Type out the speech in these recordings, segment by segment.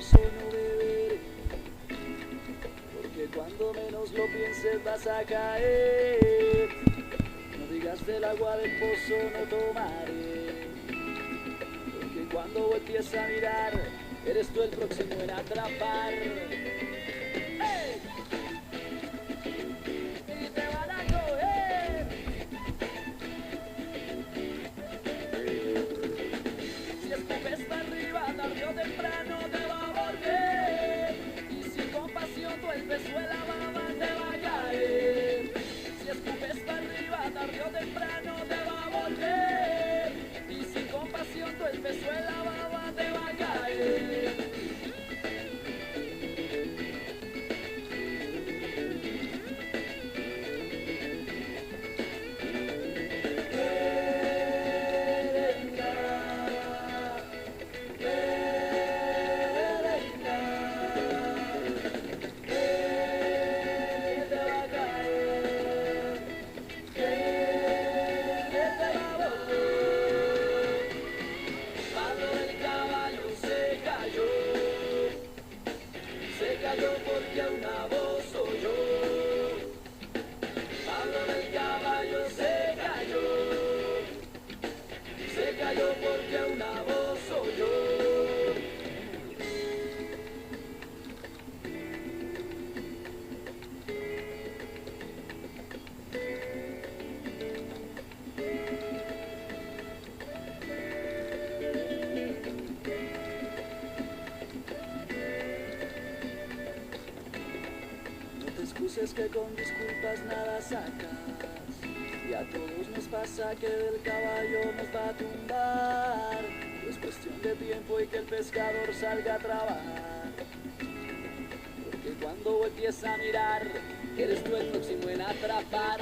pozo no beber, porque cuando menos lo pienses vas a caer. No digas del agua del pozo no tomaré, porque cuando voltees a mirar, eres tú el próximo en atrapar. ¡Hey! Y te van a coger. Si escupes para arriba, tarde o temprano te va a volver. Y sin compasión tu el beso de la baba te va a caer. Si escupes para arriba, tarde o temprano te va a volver. Y sin compasión tu el beso de la baba te va a caer. Porque una voz oyó. Pablo del caballo se cayó porque una voz oyó. No te excuses que con disculpas nada sacas, y a todos nos pasa que del caballo nos va a tumbar. Es cuestión de tiempo y que el pescador salga a trabajar, porque cuando voltees a mirar, eres tú el próximo en atrapar.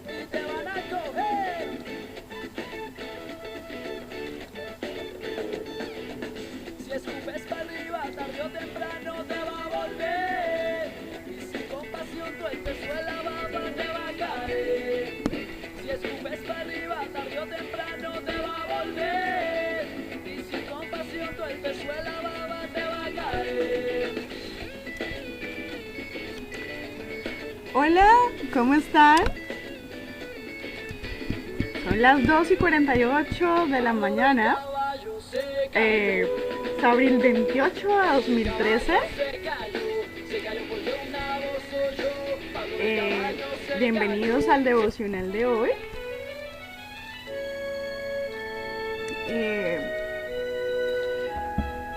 Y te van a coger. Si escupes para arriba, tarde o temprano te va a volver. Y sin compasión tu el peso de la baba te va a caer. Si escupes para arriba, tarde o temprano te va a volver. Y sin compasión tu el peso de la baba te va a caer. Hola, ¿cómo están? Son las 2:48 de la mañana. Es abril 28 de 2013. Bienvenidos al devocional de hoy.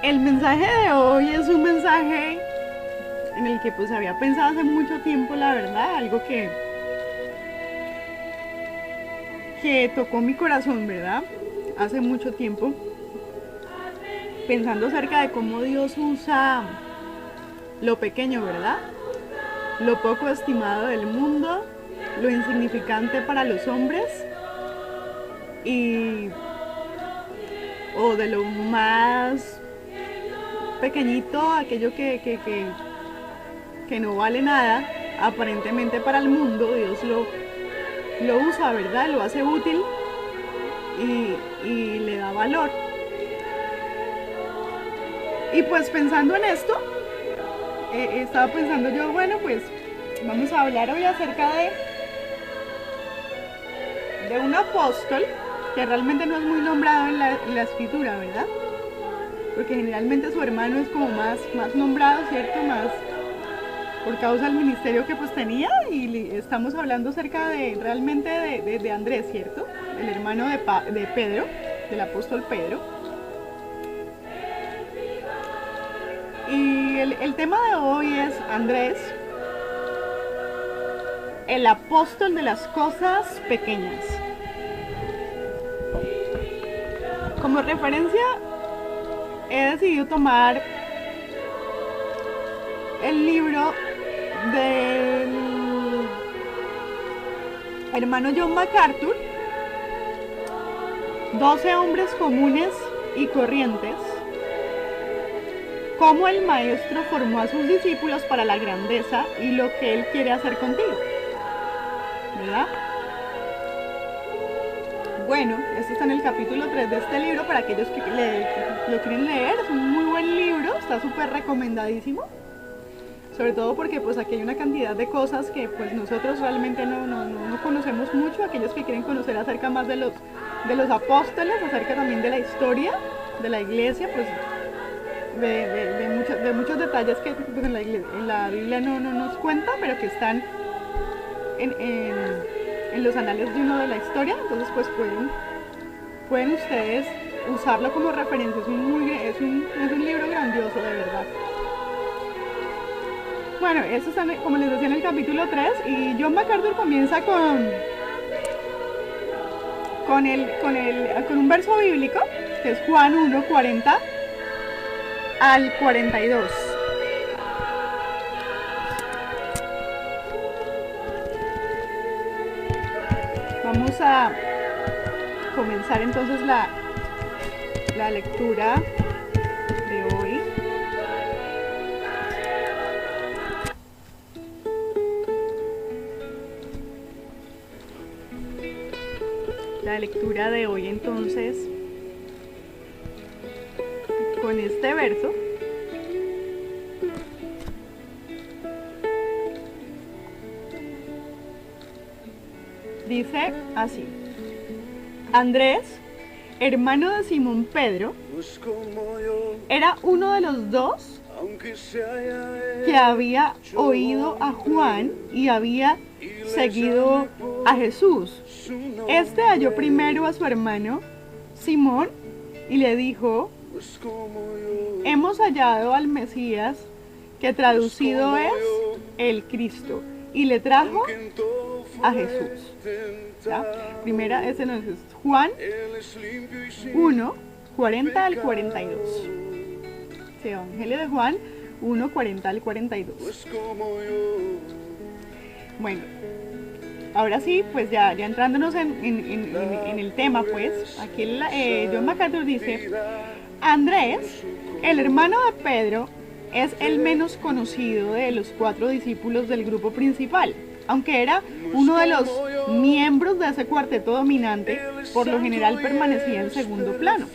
El mensaje de hoy es un mensaje en el que pues había pensado hace mucho tiempo, la verdad, algo que tocó mi corazón, ¿verdad? Hace mucho tiempo, pensando acerca de cómo Dios usa lo pequeño, ¿verdad? Lo poco estimado del mundo, lo insignificante para los hombres, o de lo más pequeñito, aquello que no vale nada, aparentemente para el mundo, Dios lo usa, ¿verdad? Lo hace útil y le da valor. Y pues pensando en esto, estaba pensando yo, bueno, pues vamos a hablar hoy acerca de un apóstol que realmente no es muy nombrado en la escritura, ¿verdad? Porque generalmente su hermano es como más nombrado, ¿cierto? Más por causa del ministerio que pues tenía, y estamos hablando acerca realmente de Andrés, ¿cierto? El hermano de Pedro, del apóstol Pedro. Y el tema de hoy es Andrés, el apóstol de las cosas pequeñas. Como referencia, he decidido tomar el libro del hermano John MacArthur, 12 hombres comunes y corrientes, cómo el maestro formó a sus discípulos para la grandeza y lo que él quiere hacer contigo, ¿verdad? bueno, esto está en el capítulo 3 de este libro para aquellos que lo quieren leer. Es un muy buen libro, está súper recomendadísimo. Sobre todo porque pues aquí hay una cantidad de cosas que pues nosotros realmente no conocemos mucho. Aquellos que quieren conocer acerca más de los apóstoles, acerca también de la historia de la iglesia, pues de muchos detalles que pues, en la Biblia no nos cuenta, pero que están en los anales de uno de la historia. Entonces pues pueden ustedes usarlo como referencia. Es un libro grandioso, de verdad. Bueno, eso está, como les decía, en el capítulo 3, y John MacArthur comienza con un verso bíblico, que es Juan 1, 40 al 42. Vamos a comenzar entonces la lectura de hoy. La lectura de hoy entonces con este verso dice así: Andrés, hermano de Simón Pedro, era uno de los dos que había oído a Juan y había seguido a Jesús. Este halló primero a su hermano Simón y le dijo: hemos hallado al Mesías, que traducido es el Cristo, y le trajo a Jesús. ¿Ya? Primera, ese no es Juan 1, 40 al 42. Sí, Evangelio de Juan 1, 40 al 42. Bueno, ahora sí, pues ya entrándonos en el tema, pues, aquí John MacArthur dice: Andrés, el hermano de Pedro, es el menos conocido de los 4 discípulos del grupo principal. Aunque era uno de los miembros de ese cuarteto dominante, por lo general permanecía en segundo plano.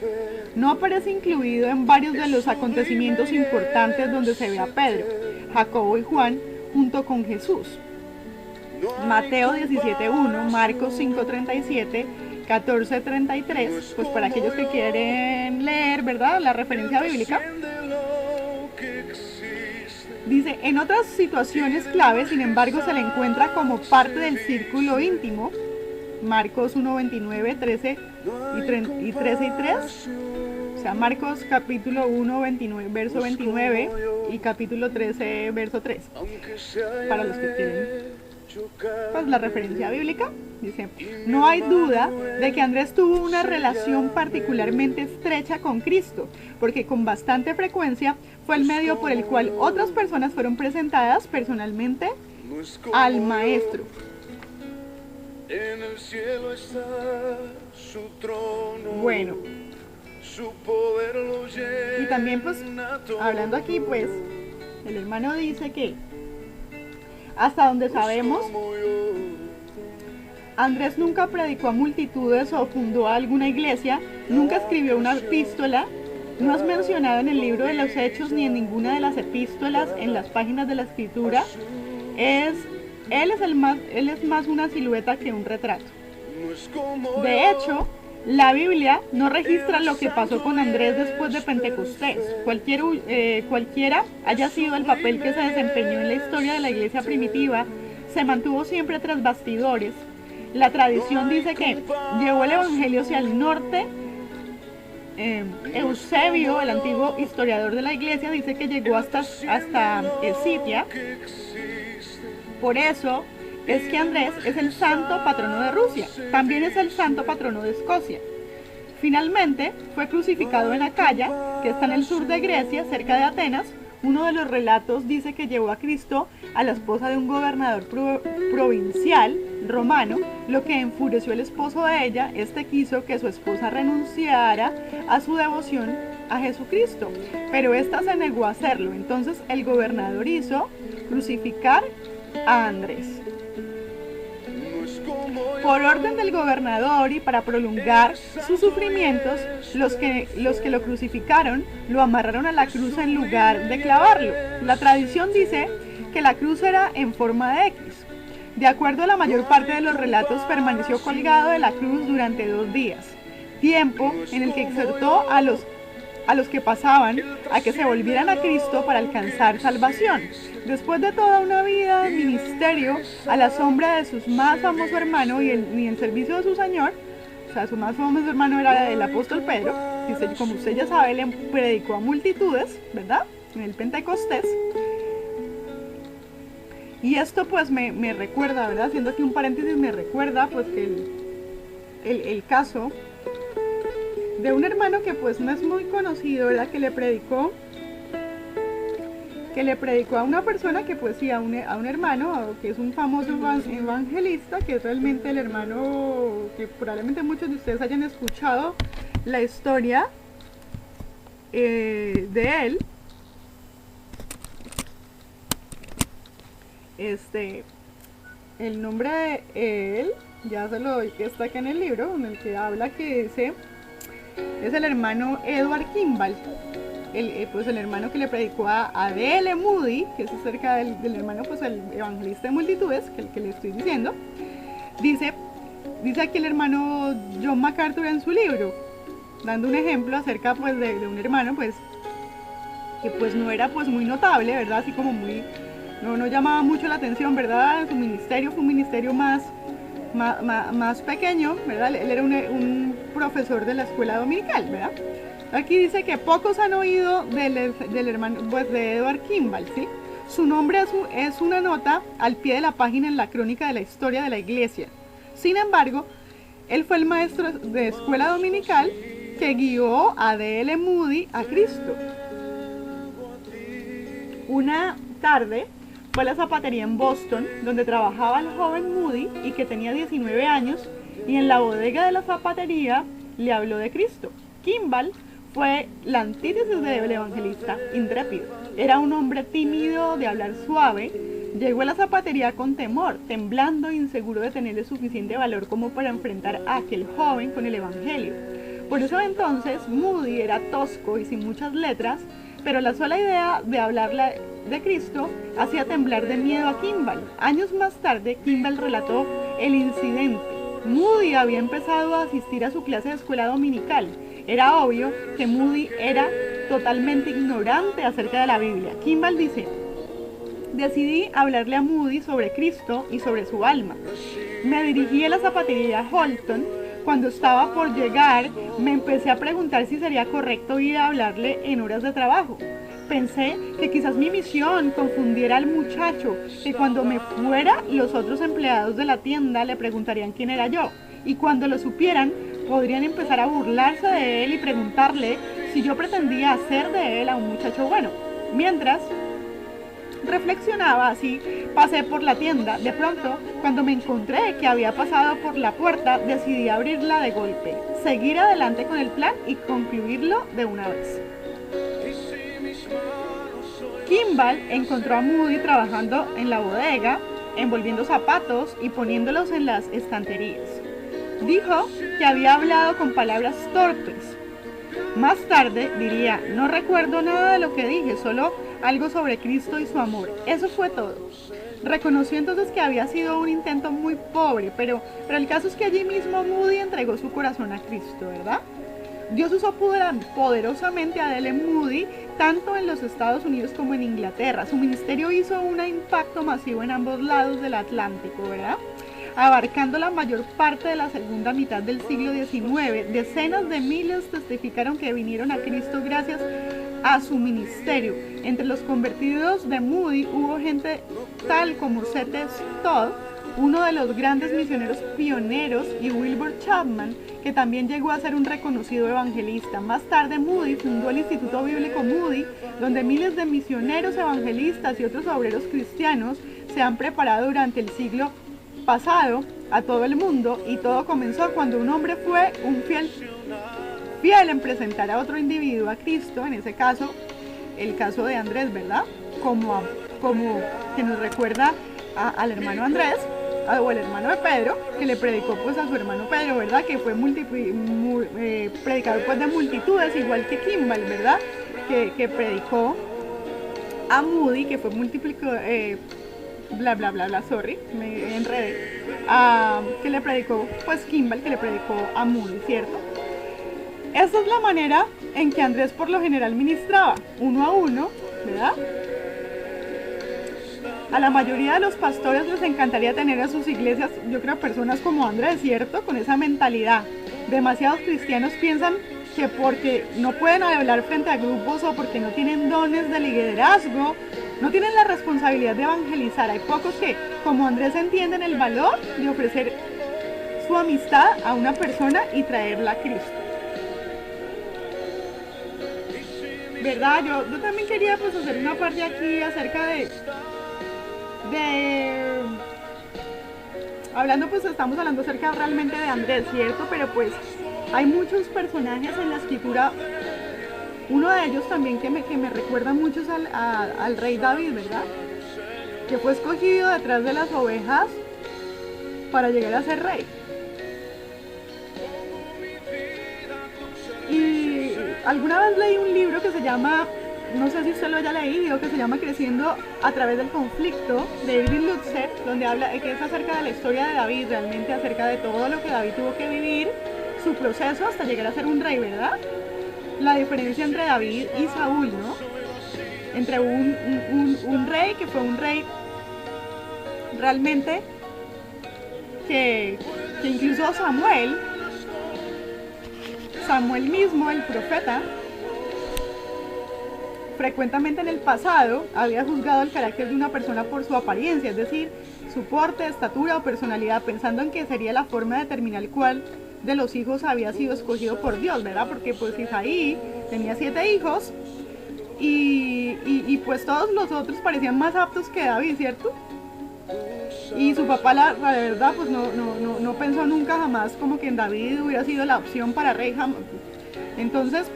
No aparece incluido en varios de los acontecimientos importantes donde se ve a Pedro, Jacobo y Juan junto con Jesús. Mateo 17:1, Marcos 5:37, 14:33, pues para aquellos que quieren leer, ¿verdad?, la referencia bíblica. Dice: en otras situaciones clave, sin embargo, se le encuentra como parte del círculo íntimo. Marcos 1:29, 13 y 3. O sea, Marcos capítulo 1, 29, verso 29 y capítulo 13, verso 3. Para los que quieren pues la referencia bíblica, dice: no hay duda de que Andrés tuvo una relación particularmente estrecha con Cristo, porque con bastante frecuencia fue el medio por el cual otras personas fueron presentadas personalmente al Maestro. Bueno, y también pues hablando aquí, pues el hermano dice que hasta donde sabemos, Andrés nunca predicó a multitudes o fundó alguna iglesia, nunca escribió una epístola, no es mencionado en el libro de los Hechos ni en ninguna de las epístolas en las páginas de la Escritura. Él es más una silueta que un retrato. De hecho, la Biblia no registra lo que pasó con Andrés después de Pentecostés. Cualquiera haya sido el papel que se desempeñó en la historia de la iglesia primitiva, se mantuvo siempre tras bastidores. La tradición dice que llevó el evangelio hacia el norte. Eusebio, el antiguo historiador de la iglesia, dice que llegó hasta Escitia. Por eso es que Andrés es el santo patrono de Rusia, también es el santo patrono de Escocia. Finalmente fue crucificado en Acaya, que está en el sur de Grecia, cerca de Atenas. Uno de los relatos dice que llevó a Cristo a la esposa de un gobernador provincial romano, lo que enfureció al esposo de ella. Este quiso que su esposa renunciara a su devoción a Jesucristo, pero ésta se negó a hacerlo. Entonces el gobernador hizo crucificar a Andrés. Por orden del gobernador y para prolongar sus sufrimientos, los que lo crucificaron lo amarraron a la cruz en lugar de clavarlo. La tradición dice que la cruz era en forma de X. De acuerdo a la mayor parte de los relatos, permaneció colgado de la cruz durante 2 días, tiempo en el que exhortó a los que pasaban a que se volvieran a Cristo para alcanzar salvación. Después de toda una vida de ministerio a la sombra de su más famoso hermano y el servicio de su Señor, o sea, su más famoso hermano era el apóstol Pedro, que como usted ya sabe, le predicó a multitudes, ¿verdad? En el Pentecostés. Y esto pues me recuerda, ¿verdad? Haciendo aquí un paréntesis, me recuerda pues que el caso de un hermano que pues no es muy conocido, ¿verdad? Que le predicó a una persona que pues sí, a un hermano que es un famoso evangelista, que es realmente el hermano que probablemente muchos de ustedes hayan escuchado la historia de él. El nombre de él, ya se lo doy, que está acá en el libro, en el que habla, que dice, es el hermano Edward Kimball, el hermano que le predicó a D.L. Moody, que es acerca del hermano, pues el evangelista de multitudes, que el que le estoy diciendo. Dice aquí el hermano John MacArthur en su libro, dando un ejemplo acerca pues de un hermano pues que pues no era pues muy notable, ¿verdad? Así como muy... No llamaba mucho la atención, ¿verdad? Su ministerio fue un ministerio más pequeño, ¿verdad? Él era un profesor de la escuela dominical, ¿verdad? Aquí dice que pocos han oído del hermano, pues de Edward Kimball, ¿sí? Su nombre es una nota al pie de la página en la crónica de la historia de la iglesia. Sin embargo, él fue el maestro de escuela dominical que guió a D.L. Moody a Cristo. Una tarde fue a la zapatería en Boston, donde trabajaba el joven Moody y que tenía 19 años, y en la bodega de la zapatería le habló de Cristo. Kimball fue la antítesis del evangelista intrépido. Era un hombre tímido, de hablar suave. Llegó a la zapatería con temor, temblando e inseguro de tener el suficiente valor como para enfrentar a aquel joven con el evangelio. Por eso entonces Moody era tosco y sin muchas letras, pero la sola idea de hablarle de Cristo hacía temblar de miedo a Kimball. Años más tarde, Kimball relató el incidente. Moody había empezado a asistir a su clase de escuela dominical. Era obvio que Moody era totalmente ignorante acerca de la Biblia. Kimball dice: decidí hablarle a Moody sobre Cristo y sobre su alma. Me dirigí a la zapatería Holton. Cuando estaba por llegar, me empecé a preguntar si sería correcto ir a hablarle en horas de trabajo. Pensé que quizás mi misión confundiera al muchacho, que cuando me fuera, los otros empleados de la tienda le preguntarían quién era yo, y cuando lo supieran, podrían empezar a burlarse de él y preguntarle si yo pretendía hacer de él a un muchacho bueno. Mientras reflexionaba así, pasé por la tienda. De pronto, cuando me encontré que había pasado por la puerta, decidí abrirla de golpe, seguir adelante con el plan y concluirlo de una vez. Kimball encontró a Moody trabajando en la bodega, envolviendo zapatos y poniéndolos en las estanterías. Dijo que había hablado con palabras torpes. Más tarde diría: no recuerdo nada de lo que dije, solo algo sobre Cristo y su amor. Eso fue todo. Reconoció entonces que había sido un intento muy pobre, pero el caso es que allí mismo Moody entregó su corazón a Cristo, ¿verdad? Dios usó poderosamente a D.L. Moody tanto en los Estados Unidos como en Inglaterra. Su ministerio hizo un impacto masivo en ambos lados del Atlántico, ¿verdad? Abarcando la mayor parte de la segunda mitad del siglo XIX, decenas de miles testificaron que vinieron a Cristo gracias a su ministerio. Entre los convertidos de Moody hubo gente tal como C.T. Todd, uno de los grandes misioneros pioneros, y Wilbur Chapman, que también llegó a ser un reconocido evangelista. Más tarde, Moody fundó el Instituto Bíblico Moody, donde miles de misioneros, evangelistas y otros obreros cristianos se han preparado durante el siglo pasado a todo el mundo, y todo comenzó cuando un hombre fue un fiel en presentar a otro individuo a Cristo, en ese caso, el caso de Andrés, ¿verdad? Como que nos recuerda al hermano Andrés, o el hermano de Pedro, que le predicó pues a su hermano Pedro, ¿verdad? Que fue predicador pues de multitudes, igual que Kimball, ¿verdad? Que predicó a Moody, que fue bla bla bla bla, sorry, me enredé, que le predicó pues Kimball, que le predicó a Moody, ¿cierto? Esta es la manera en que Andrés por lo general ministraba, uno a uno, ¿verdad? A la mayoría de los pastores les encantaría tener en sus iglesias, yo creo, personas como Andrés, ¿cierto? Con esa mentalidad. Demasiados cristianos piensan que porque no pueden hablar frente a grupos o porque no tienen dones de liderazgo, no tienen la responsabilidad de evangelizar. Hay pocos que, como Andrés, entienden el valor de ofrecer su amistad a una persona y traerla a Cristo. ¿Verdad? Yo también quería pues hacer una parte aquí acerca hablando pues estamos hablando acerca realmente de Andrés, ¿cierto? Pero pues hay muchos personajes en la escritura. Uno de ellos también que me recuerda mucho es al rey David, ¿verdad? Que fue escogido detrás de las ovejas para llegar a ser rey. Y alguna vez leí un libro que se llama, no sé si usted lo haya leído, que se llama Creciendo a través del conflicto, de Irving Lutzer, donde habla, que es acerca de la historia de David, realmente acerca de todo lo que David tuvo que vivir, su proceso hasta llegar a ser un rey, ¿verdad? La diferencia entre David y Saúl, ¿no? Entre un rey que fue un rey realmente que incluso Samuel mismo, el profeta, frecuentemente en el pasado había juzgado el carácter de una persona por su apariencia, es decir, su porte, estatura o personalidad, pensando en que sería la forma de determinar cuál de los hijos había sido escogido por Dios, ¿verdad? Porque pues Isaí tenía 7 hijos y pues todos los otros parecían más aptos que David, ¿cierto? Y su papá la verdad pues no pensó nunca jamás como que en David hubiera sido la opción para rey jamás. Entonces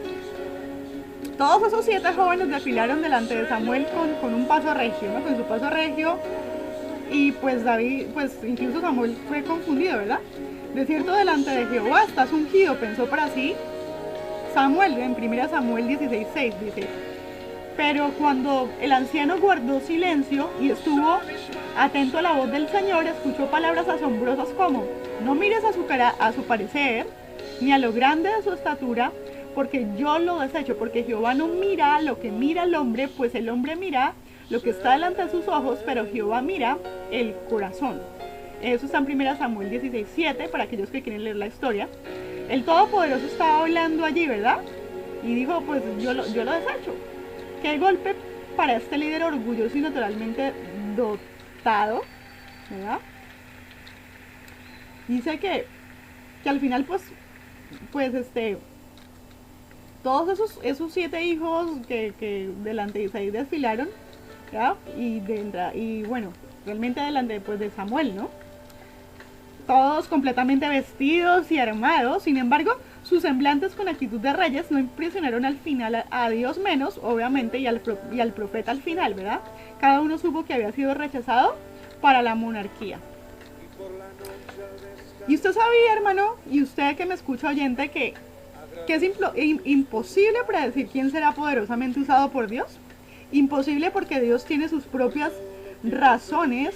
todos esos 7 jóvenes desfilaron delante de Samuel con un paso regio, ¿no? Con su paso regio. Y pues David, pues incluso Samuel fue confundido, ¿verdad? De cierto, delante de Jehová estás ungido, pensó para sí Samuel, en 1 Samuel 16:6 dice. Pero cuando el anciano guardó silencio y estuvo atento a la voz del Señor, escuchó palabras asombrosas como: no mires a su parecer, ni a lo grande de su estatura, porque yo lo desecho, porque Jehová no mira lo que mira el hombre, pues el hombre mira lo que está delante de sus ojos, pero Jehová mira el corazón. Eso está en 1 Samuel 16:7, para aquellos que quieren leer la historia. El Todopoderoso estaba hablando allí, ¿verdad? Y dijo, pues yo lo desecho. Qué golpe para este líder orgulloso y naturalmente dotado, ¿verdad? Dice que al final pues todos esos 7 hijos que delante de Isaí desfilaron, ¿verdad? Y bueno, realmente delante pues de Samuel, ¿no? Todos completamente vestidos y armados. Sin embargo, sus semblantes con actitud de reyes no impresionaron al final a Dios menos, obviamente, y al profeta al final, ¿verdad? Cada uno supo que había sido rechazado para la monarquía. Y usted sabía, hermano, y usted que me escucha, oyente, que es imposible predecir quién será poderosamente usado por Dios. Imposible, porque Dios tiene sus propias razones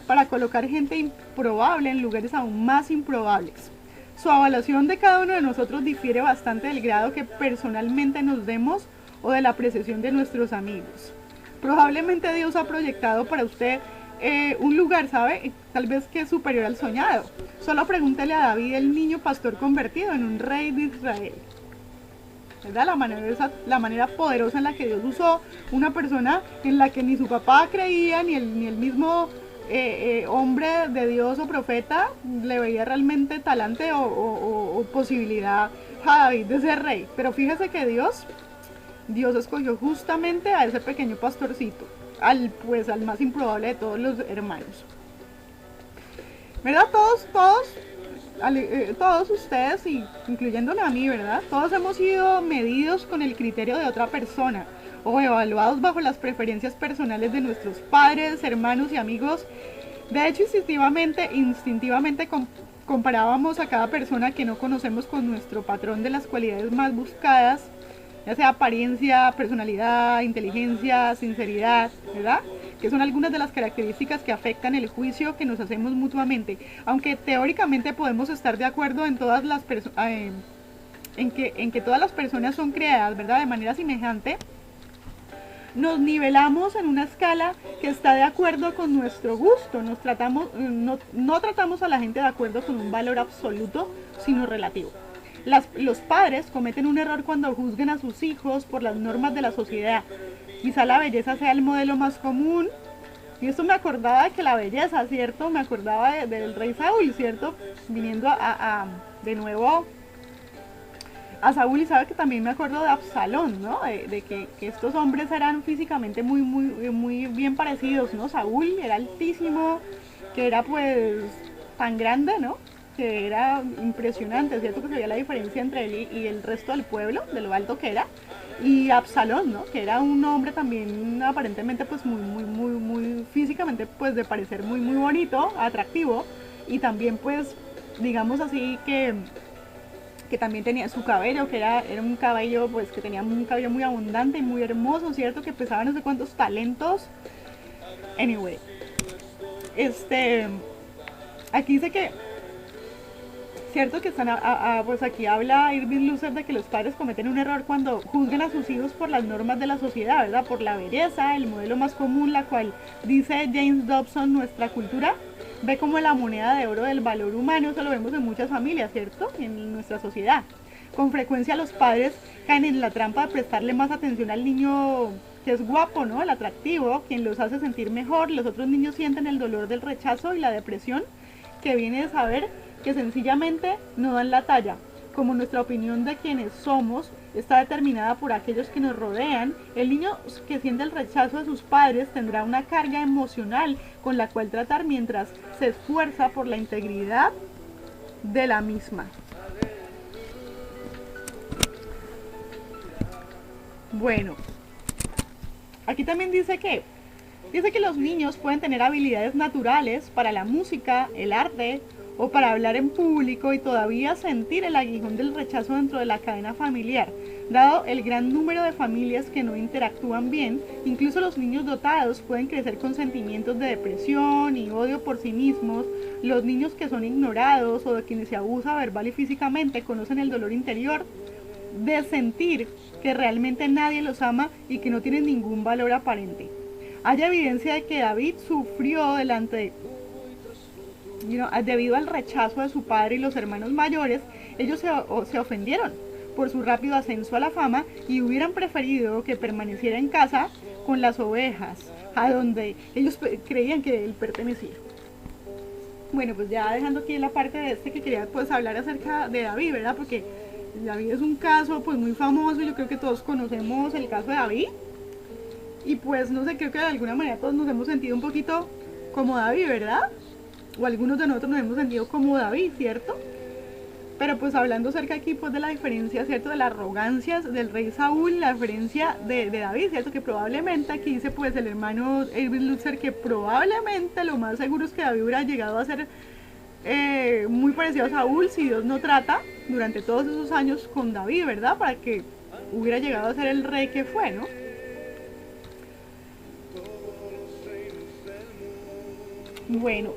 para colocar gente improbable en lugares aún más improbables. Su evaluación de cada uno de nosotros difiere bastante del grado que personalmente nos demos o de la apreciación de nuestros amigos. Probablemente Dios ha proyectado para usted un lugar, ¿sabe? Tal vez que es superior al soñado. Solo pregúntele a David, el niño pastor convertido en un rey de Israel. ¿Verdad? La manera poderosa en la que Dios usó una persona en la que ni su papá creía, ni el mismo hombre de Dios o profeta le veía realmente talante o posibilidad a David de ser rey. Pero fíjese que Dios escogió justamente a ese pequeño pastorcito, al más improbable de todos los hermanos. ¿Verdad? Todos ustedes, y incluyéndome a mí, ¿verdad? Todos hemos sido medidos con el criterio de otra persona o evaluados bajo las preferencias personales de nuestros padres, hermanos y amigos, De hecho, instintivamente comparábamos a cada persona que no conocemos con nuestro patrón de las cualidades más buscadas, ya sea apariencia, personalidad, inteligencia, sinceridad, ¿verdad? Que son algunas de las características que afectan el juicio que nos hacemos mutuamente. Aunque teóricamente podemos estar de acuerdo en todas las en que todas las personas son creadas, ¿verdad?, de manera semejante, nos nivelamos en una escala que está de acuerdo con nuestro gusto. No tratamos a la gente de acuerdo con un valor absoluto, sino relativo. Los padres cometen un error cuando juzgan a sus hijos por las normas de la sociedad. Quizá la belleza sea el modelo más común. Y esto me acordaba de que la belleza, ¿cierto? Me acordaba del rey Saúl, ¿cierto? Viniendo de nuevo a Saúl, y sabe que también me acuerdo de Absalón, ¿no? De que estos hombres eran físicamente muy bien parecidos, ¿no? Saúl era altísimo, que era pues tan grande, ¿no? Que era impresionante, ¿cierto? Que se veía la diferencia entre él y el resto del pueblo, de lo alto que era. Y Absalón, ¿no? Que era un hombre también aparentemente pues muy físicamente pues de parecer muy bonito, atractivo, y también pues digamos así que también tenía su cabello, que era un cabello, pues que tenía un cabello muy abundante y muy hermoso, ¿cierto? Que pesaba no sé cuántos talentos. Anyway, aquí dice que, cierto que están, pues aquí habla Irving Lusser de que los padres cometen un error cuando juzgan a sus hijos por las normas de la sociedad, ¿verdad? Por la belleza, el modelo más común, la cual, dice James Dobson, nuestra cultura ve como la moneda de oro del valor humano. Eso lo vemos en muchas familias, ¿cierto? En nuestra sociedad. Con frecuencia los padres caen en la trampa de prestarle más atención al niño que es guapo, ¿no? El atractivo, quien los hace sentir mejor. Los otros niños sienten el dolor del rechazo y la depresión que viene de saber que sencillamente no dan la talla. Como nuestra opinión de quienes somos está determinada por aquellos que nos rodean, el niño que siente el rechazo de sus padres tendrá una carga emocional con la cual tratar mientras se esfuerza por la integridad de la misma. Bueno, aquí también dice que los niños pueden tener habilidades naturales para la música, el arte o para hablar en público y todavía sentir el aguijón del rechazo dentro de la cadena familiar. Dado el gran número de familias que no interactúan bien, incluso los niños dotados pueden crecer con sentimientos de depresión y odio por sí mismos. Los niños que son ignorados o de quienes se abusa verbal y físicamente conocen el dolor interior de sentir que realmente nadie los ama y que no tienen ningún valor aparente. Hay evidencia de que David sufrió debido al rechazo de su padre y los hermanos mayores. Ellos se ofendieron por su rápido ascenso a la fama y hubieran preferido que permaneciera en casa con las ovejas, a donde ellos creían que él pertenecía. Bueno, pues ya dejando aquí la parte de que quería pues hablar acerca de David, ¿verdad? Porque David es un caso pues muy famoso, yo creo que todos conocemos el caso de David. Y pues no sé, creo que de alguna manera todos nos hemos sentido un poquito como David, ¿verdad? O algunos de nosotros nos hemos sentido como David, ¿cierto? Pero pues hablando acerca aquí pues de la diferencia, ¿cierto? De la arrogancia del rey Saúl, la diferencia de David, ¿cierto? Que probablemente aquí dice pues el hermano Irving Lusser que probablemente lo más seguro es que David hubiera llegado a ser muy parecido a Saúl si Dios no trata durante todos esos años con David, ¿verdad? Para que hubiera llegado a ser el rey que fue, ¿no? Bueno,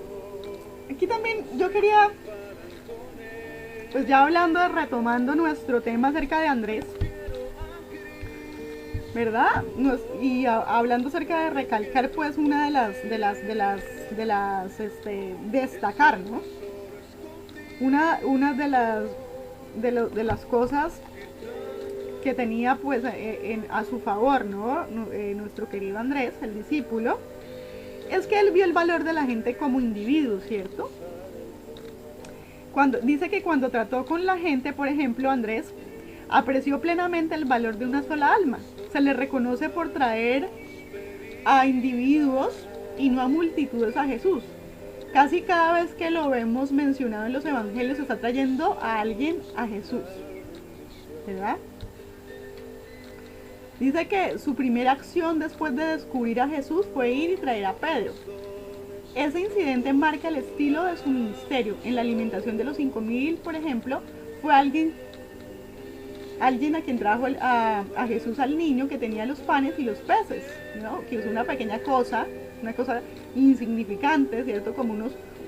aquí también yo quería, pues ya retomando nuestro tema acerca de Andrés, ¿verdad? Hablando acerca de recalcar pues una destacar, ¿no? Una de las cosas que tenía pues a su favor, ¿no? Nuestro querido Andrés, el discípulo, es que él vio el valor de la gente como individuo, ¿cierto? Dice que cuando trató con la gente, por ejemplo, Andrés apreció plenamente el valor de una sola alma. Se le reconoce por traer a individuos y no a multitudes a Jesús. Casi cada vez que lo vemos mencionado en los evangelios está trayendo a alguien a Jesús, ¿verdad? Dice que su primera acción después de descubrir a Jesús fue ir y traer a Pedro. ese incidente marca el estilo de su ministerio. En la alimentación de los 5.000, por ejemplo, fue alguien a quien trajo a Jesús al niño que tenía los panes y los peces, ¿no? Que es una pequeña cosa, una cosa insignificante, ¿cierto? Como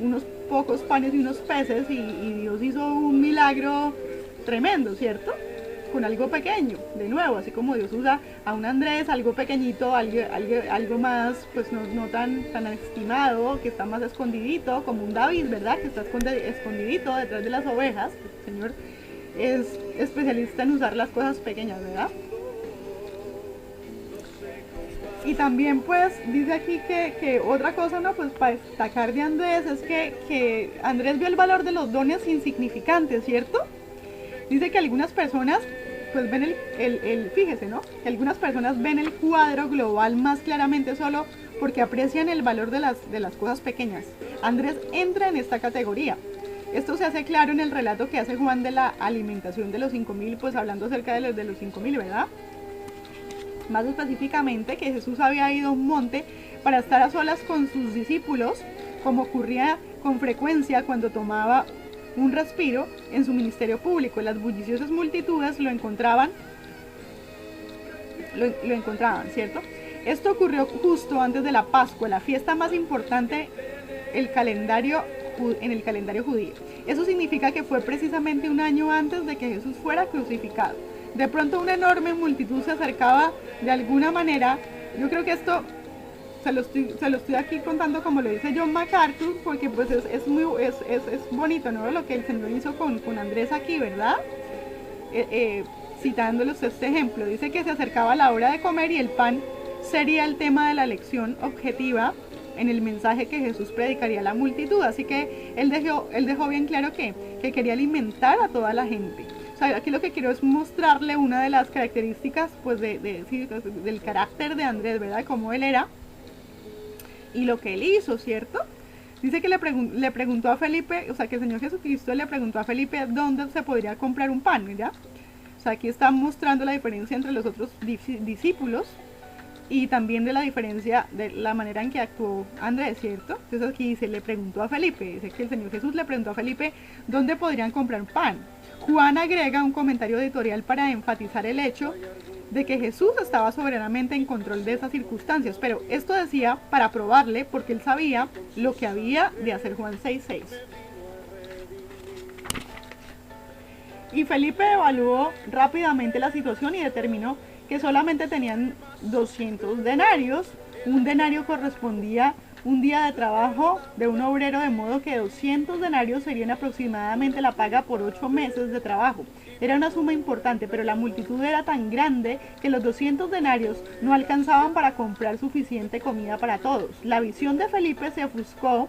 unos pocos panes y unos peces, y Dios hizo un milagro tremendo, ¿cierto? Con algo pequeño, de nuevo, así como Dios usa a un Andrés, algo pequeñito, algo más, pues no tan estimado, que está más escondidito, como un David, ¿verdad? Que está escondidito detrás de las ovejas. El Señor es especialista en usar las cosas pequeñas, ¿verdad? Y también pues dice aquí que otra cosa, ¿no? Pues para destacar de Andrés es que Andrés vio el valor de los dones insignificantes, ¿cierto? Dice que algunas personas pues ven fíjese, ¿no? Que algunas personas ven el cuadro global más claramente solo porque aprecian el valor de las cosas pequeñas. Andrés entra en esta categoría. Esto se hace claro en el relato que hace Juan de la alimentación de los 5.000, pues hablando acerca de los 5.000, ¿verdad? Más específicamente que Jesús había ido a un monte para estar a solas con sus discípulos, como ocurría con frecuencia cuando tomaba un respiro en su ministerio público. Las bulliciosas multitudes lo encontraban, ¿cierto? Esto ocurrió justo antes de la Pascua, la fiesta más importante en el calendario judío. Eso significa que fue precisamente un año antes de que Jesús fuera crucificado. De pronto una enorme multitud se acercaba de alguna manera. Yo creo que esto se lo estoy aquí contando como lo dice John MacArthur, porque pues es bonito, ¿no? Lo que el Señor hizo con Andrés aquí, ¿verdad? Citándolos este ejemplo, dice que se acercaba la hora de comer y el pan sería el tema de la lección objetiva en el mensaje que Jesús predicaría a la multitud. Así que él dejó bien claro que quería alimentar a toda la gente. O sea, aquí lo que quiero es mostrarle una de las características pues del carácter de Andrés, ¿verdad? Cómo él era y lo que él hizo, ¿cierto? Dice que le preguntó a Felipe, o sea, que el Señor Jesucristo le preguntó a Felipe dónde se podría comprar un pan, ¿ya? O sea, aquí está mostrando la diferencia entre los otros discípulos y también de la diferencia de la manera en que actuó Andrés, ¿cierto? Entonces aquí dice, le preguntó a Felipe, dice que el Señor Jesús le preguntó a Felipe dónde podrían comprar pan. Juan agrega un comentario editorial para enfatizar el hecho de que Jesús estaba soberanamente en control de esas circunstancias, pero esto decía para probarle, porque él sabía lo que había de hacer. Juan 6:6. Y Felipe evaluó rápidamente la situación y determinó que solamente tenían 200 denarios. Un denario correspondía un día de trabajo de un obrero, de modo que 200 denarios serían aproximadamente la paga por 8 meses de trabajo. Era una suma importante, pero la multitud era tan grande que los 200 denarios no alcanzaban para comprar suficiente comida para todos. La visión de Felipe se ofuscó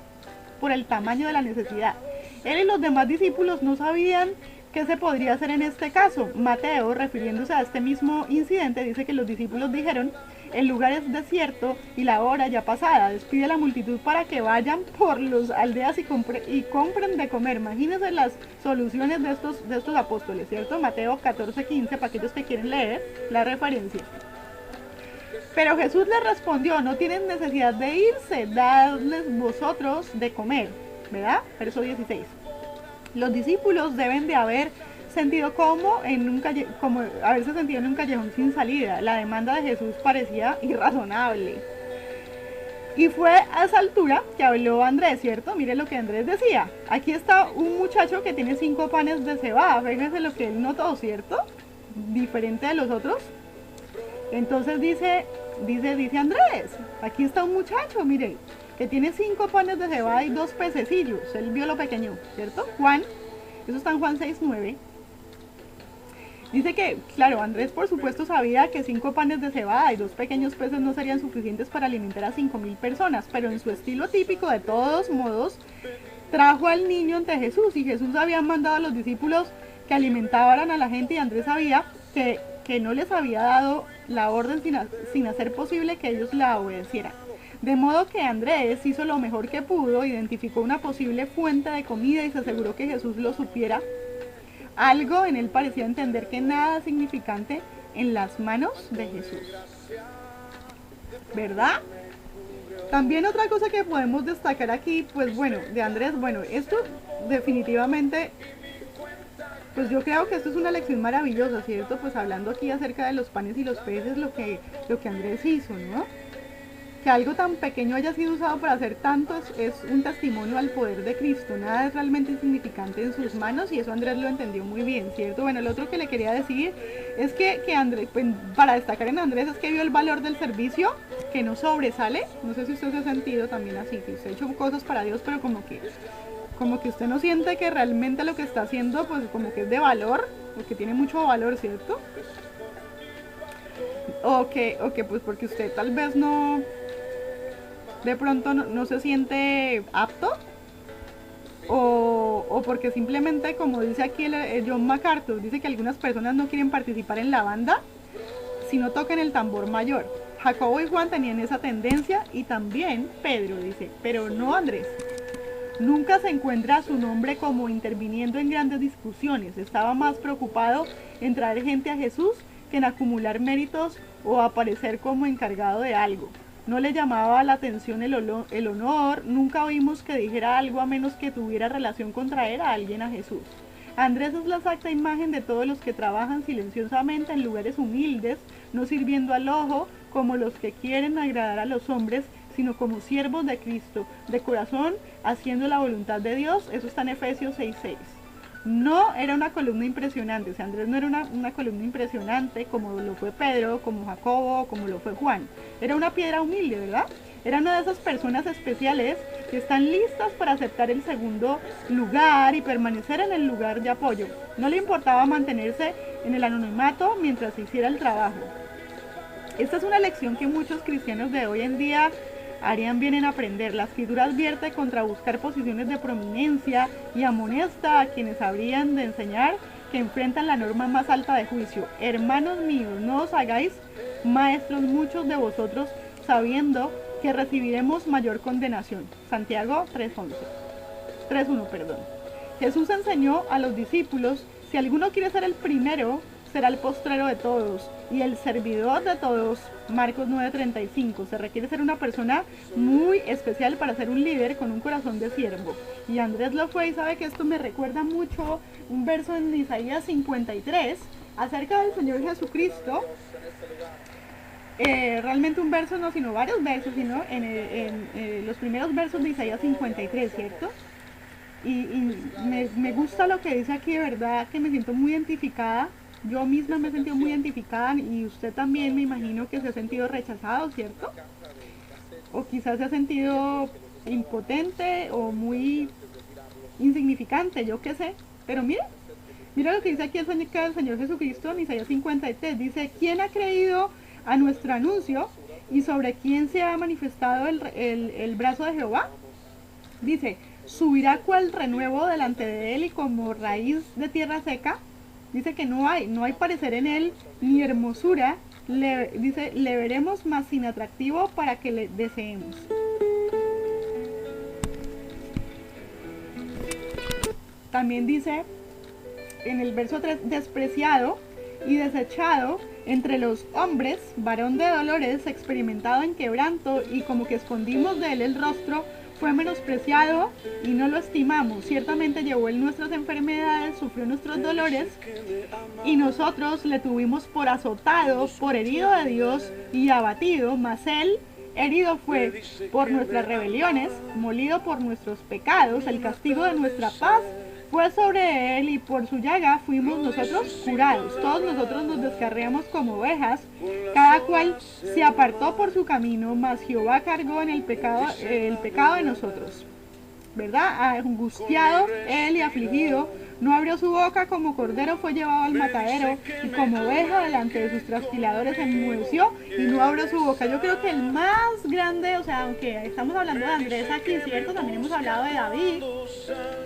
por el tamaño de la necesidad. Él y los demás discípulos no sabían qué se podría hacer en este caso. Mateo, refiriéndose a este mismo incidente, dice que los discípulos dijeron: el lugar es desierto y la hora ya pasada. Despide a la multitud para que vayan por las aldeas y compren de comer. Imagínense las soluciones de estos apóstoles, ¿cierto? Mateo 14:15, para aquellos que quieren leer la referencia. Pero Jesús les respondió: no tienen necesidad de irse, dadles vosotros de comer, ¿verdad? Verso 16. Los discípulos deben de haberse sentido como haberse sentido en un callejón sin salida. La demanda de Jesús parecía irrazonable. Y fue a esa altura que habló Andrés, ¿cierto? Mire lo que Andrés decía. Aquí está un muchacho que tiene 5 panes de cebada. Fíjense lo que él notó, ¿cierto? Diferente de los otros. Entonces dice Andrés, aquí está un muchacho, mire, que tiene 5 panes de cebada y 2 pececillos. Él vio lo pequeño, ¿cierto? Juan, eso está en Juan 6:9. Dice que, claro, Andrés por supuesto sabía que 5 panes de cebada y 2 pequeños peces no serían suficientes para alimentar a 5.000 personas, pero en su estilo típico, de todos modos, trajo al niño ante Jesús, y Jesús había mandado a los discípulos que alimentaran a la gente, y Andrés sabía que no les había dado la orden sin hacer posible que ellos la obedecieran. De modo que Andrés hizo lo mejor que pudo, identificó una posible fuente de comida y se aseguró que Jesús lo supiera. Algo en él parecía entender que nada significante en las manos de Jesús. ¿Verdad? También otra cosa que podemos destacar aquí, pues bueno, de Andrés, bueno, esto definitivamente, pues yo creo que esto es una lección maravillosa, ¿cierto? Pues hablando aquí acerca de los panes y los peces, lo que Andrés hizo, ¿no? Que algo tan pequeño haya sido usado para hacer tanto es un testimonio al poder de Cristo. Nada es realmente insignificante en sus manos y eso Andrés lo entendió muy bien, ¿cierto? Bueno, lo otro que le quería decir es que Andrés, pues, para destacar en Andrés es que vio el valor del servicio, que no sobresale. No sé si usted se ha sentido también así, que usted ha hecho cosas para Dios, pero como que usted no siente que realmente lo que está haciendo, pues como que es de valor, porque tiene mucho valor, ¿cierto? O que pues porque usted tal vez no, de pronto no se siente apto, o porque simplemente, como dice aquí el John MacArthur, dice que algunas personas no quieren participar en la banda si no tocan el tambor mayor. Jacobo y Juan tenían esa tendencia y también Pedro, dice, pero no Andrés. Nunca se encuentra a su nombre como interviniendo en grandes discusiones. Estaba más preocupado en traer gente a Jesús que en acumular méritos o aparecer como encargado de algo. No le llamaba la atención el honor, nunca oímos que dijera algo a menos que tuviera relación con traer a alguien a Jesús. Andrés es la exacta imagen de todos los que trabajan silenciosamente en lugares humildes, no sirviendo al ojo como los que quieren agradar a los hombres, sino como siervos de Cristo, de corazón, haciendo la voluntad de Dios. Eso está en Efesios 6:6. No era una columna impresionante, o sea, Andrés no era una columna impresionante como lo fue Pedro, como Jacobo, como lo fue Juan. Era una piedra humilde, ¿verdad? Era una de esas personas especiales que están listas para aceptar el segundo lugar y permanecer en el lugar de apoyo. No le importaba mantenerse en el anonimato mientras se hiciera el trabajo. Esta es una lección que muchos cristianos de hoy en día harían bien en aprender. La Escritura advierte contra buscar posiciones de prominencia y amonesta a quienes habrían de enseñar que enfrentan la norma más alta de juicio. Hermanos míos, no os hagáis maestros muchos de vosotros, sabiendo que recibiremos mayor condenación. Santiago 3:1, perdón. Jesús enseñó a los discípulos, si alguno quiere ser el primero, será el postrero de todos y el servidor de todos. Marcos 9:35. Se requiere ser una persona muy especial para ser un líder con un corazón de siervo. Y Andrés lo fue, y sabe que esto me recuerda mucho un verso en Isaías 53 acerca del Señor Jesucristo. Realmente un verso no, sino varios versos, sino en los primeros versos de Isaías 53, ¿cierto? Y me gusta lo que dice aquí, de verdad que me siento muy identificada. Yo misma me he sentido muy identificada y usted también, me imagino que se ha sentido rechazado, ¿cierto? O quizás se ha sentido impotente o muy insignificante, yo qué sé. Pero mira lo que dice aquí el Señor Jesucristo en Isaías 53. Dice, ¿quién ha creído a nuestro anuncio y sobre quién se ha manifestado el brazo de Jehová? Dice, subirá cual renuevo delante de él y como raíz de tierra seca. Dice que no hay parecer en él ni hermosura. Dice, le veremos más sin atractivo para que le deseemos. También dice en el verso 3, despreciado y desechado entre los hombres, varón de dolores, experimentado en quebranto, y como que escondimos de él el rostro, fue menospreciado y no lo estimamos. Ciertamente llevó él nuestras enfermedades, sufrió nuestros dolores, y nosotros le tuvimos por azotado, por herido de Dios y abatido, mas él herido fue por nuestras rebeliones, molido por nuestros pecados. El castigo de nuestra paz fue sobre él, y por su llaga fuimos nosotros curados. Todos nosotros nos descarriamos como ovejas, cada cual se apartó por su camino, mas Jehová cargó en el pecado de nosotros. ¿Verdad? Angustiado él y afligido, no abrió su boca, como cordero fue llevado al matadero, y como oveja delante de sus trasquiladores enmudeció y no abrió su boca. Yo creo que el más grande, o sea, aunque estamos hablando de Andrés aquí, ¿cierto? También hemos hablado de David,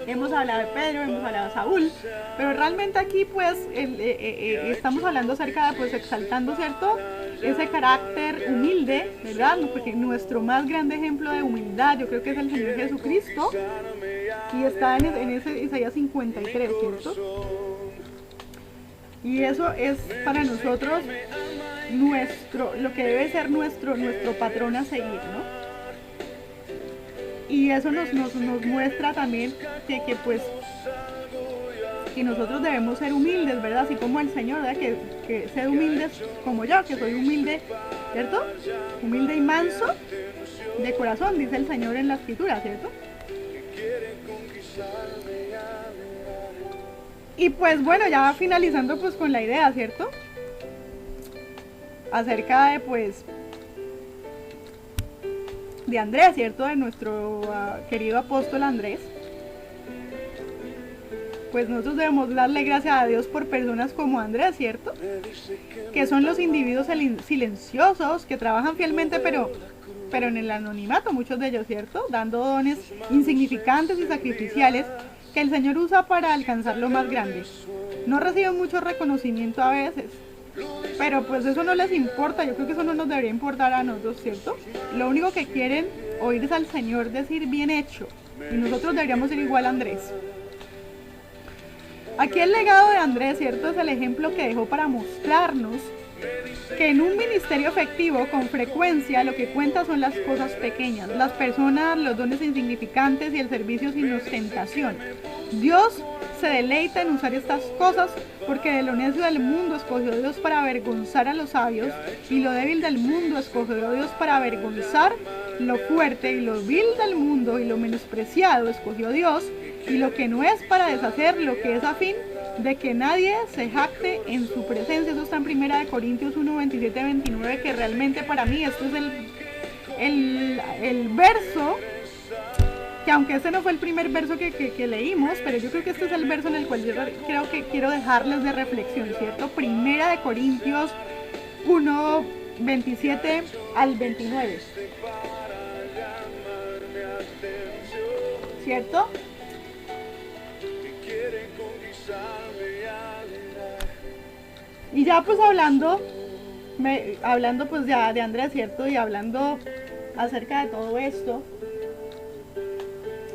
hemos hablado de Pedro, hemos hablado de Saúl, pero realmente aquí pues estamos hablando acerca de, pues exaltando, ¿cierto?, ese carácter humilde, ¿verdad? Porque nuestro más grande ejemplo de humildad, yo creo que es el Señor Jesucristo, y está en ese Isaías 53, ¿cierto? Y eso es para nosotros lo que debe ser nuestro patrón a seguir, ¿no? Y eso nos muestra también pues que nosotros debemos ser humildes, ¿verdad? Así como el Señor, ¿verdad? Que ser humildes como yo, que soy humilde, ¿cierto? Humilde y manso de corazón, dice el Señor en la Escritura, ¿cierto? Y pues bueno, ya finalizando pues con la idea, ¿cierto? Acerca de pues de Andrés, ¿cierto? De nuestro querido apóstol Andrés. Pues nosotros debemos darle gracias a Dios por personas como Andrés, ¿cierto? Que son los individuos silenciosos, que trabajan fielmente, pero en el anonimato, muchos de ellos, ¿cierto? Dando dones insignificantes y sacrificiales que el Señor usa para alcanzar lo más grande. No reciben mucho reconocimiento a veces, pero pues eso no les importa. Yo creo que eso no nos debería importar a nosotros, ¿cierto? Lo único que quieren oír es al Señor decir bien hecho, y nosotros deberíamos ser igual a Andrés. Aquí el legado de Andrés, ¿cierto? Es el ejemplo que dejó para mostrarnos que en un ministerio efectivo, con frecuencia, lo que cuenta son las cosas pequeñas, las personas, los dones insignificantes y el servicio sin ostentación. Dios se deleita en usar estas cosas porque de lo necio del mundo escogió Dios para avergonzar a los sabios, y lo débil del mundo escogió Dios para avergonzar lo fuerte, y lo vil del mundo y lo menospreciado escogió Dios, y lo que no es, para deshacer lo que es, a fin de que nadie se jacte en su presencia. Eso está en 1 Corintios 1, 27, 29, que realmente para mí esto es el verso, que aunque este no fue el primer verso que leímos, pero yo creo que este es el verso en el cual yo creo que quiero dejarles de reflexión, ¿cierto? 1 Corintios 1, 27 al 29, ¿cierto? Y ya pues hablando pues ya de Andrés, ¿cierto? Y hablando acerca de todo esto,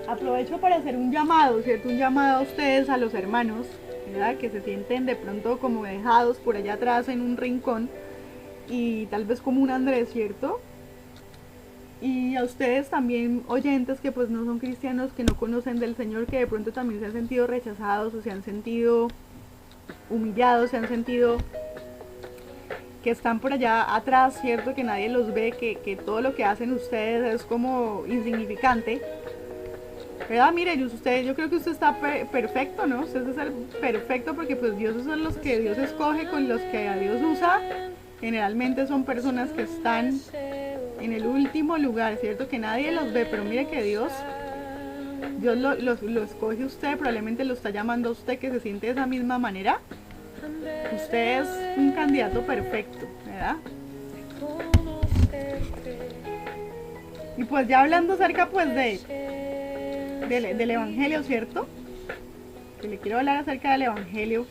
aprovecho para hacer un llamado, ¿cierto? Un llamado a ustedes, a los hermanos, ¿verdad? Que se sienten de pronto como dejados por allá atrás en un rincón, y tal vez como un Andrés, ¿cierto? Y a ustedes también, oyentes que pues no son cristianos, que no conocen del Señor, que de pronto también se han sentido rechazados, o se han sentido humillados, se han sentido que están por allá atrás, ¿cierto? Que nadie los ve, que todo lo que hacen ustedes es como insignificante, ¿verdad? Miren, ustedes, yo creo que usted está perfecto, ¿no? Usted es el perfecto, porque pues Dios son los que Dios escoge, con los que a Dios usa. Generalmente son personas que están en el último lugar, ¿cierto? Que nadie los ve, pero mire que Dios lo escoge usted, probablemente lo está llamando a usted, que se siente de esa misma manera. Usted es un candidato perfecto, ¿verdad? Y pues ya hablando acerca pues del Evangelio, ¿cierto? Que le quiero hablar acerca del Evangelio.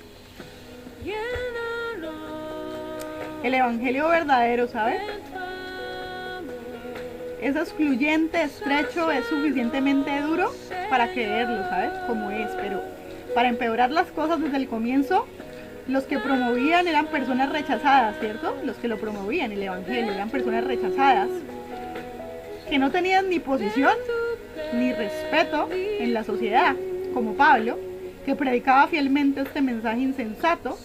El Evangelio verdadero, ¿sabes? Es excluyente, estrecho, es suficientemente duro para creerlo, ¿sabes? Como es, pero para empeorar las cosas desde el comienzo, los que promovían eran personas rechazadas, ¿cierto? Los que lo promovían, el Evangelio, eran personas rechazadas, que no tenían ni posición ni respeto en la sociedad, como Pablo, que predicaba fielmente este mensaje insensato,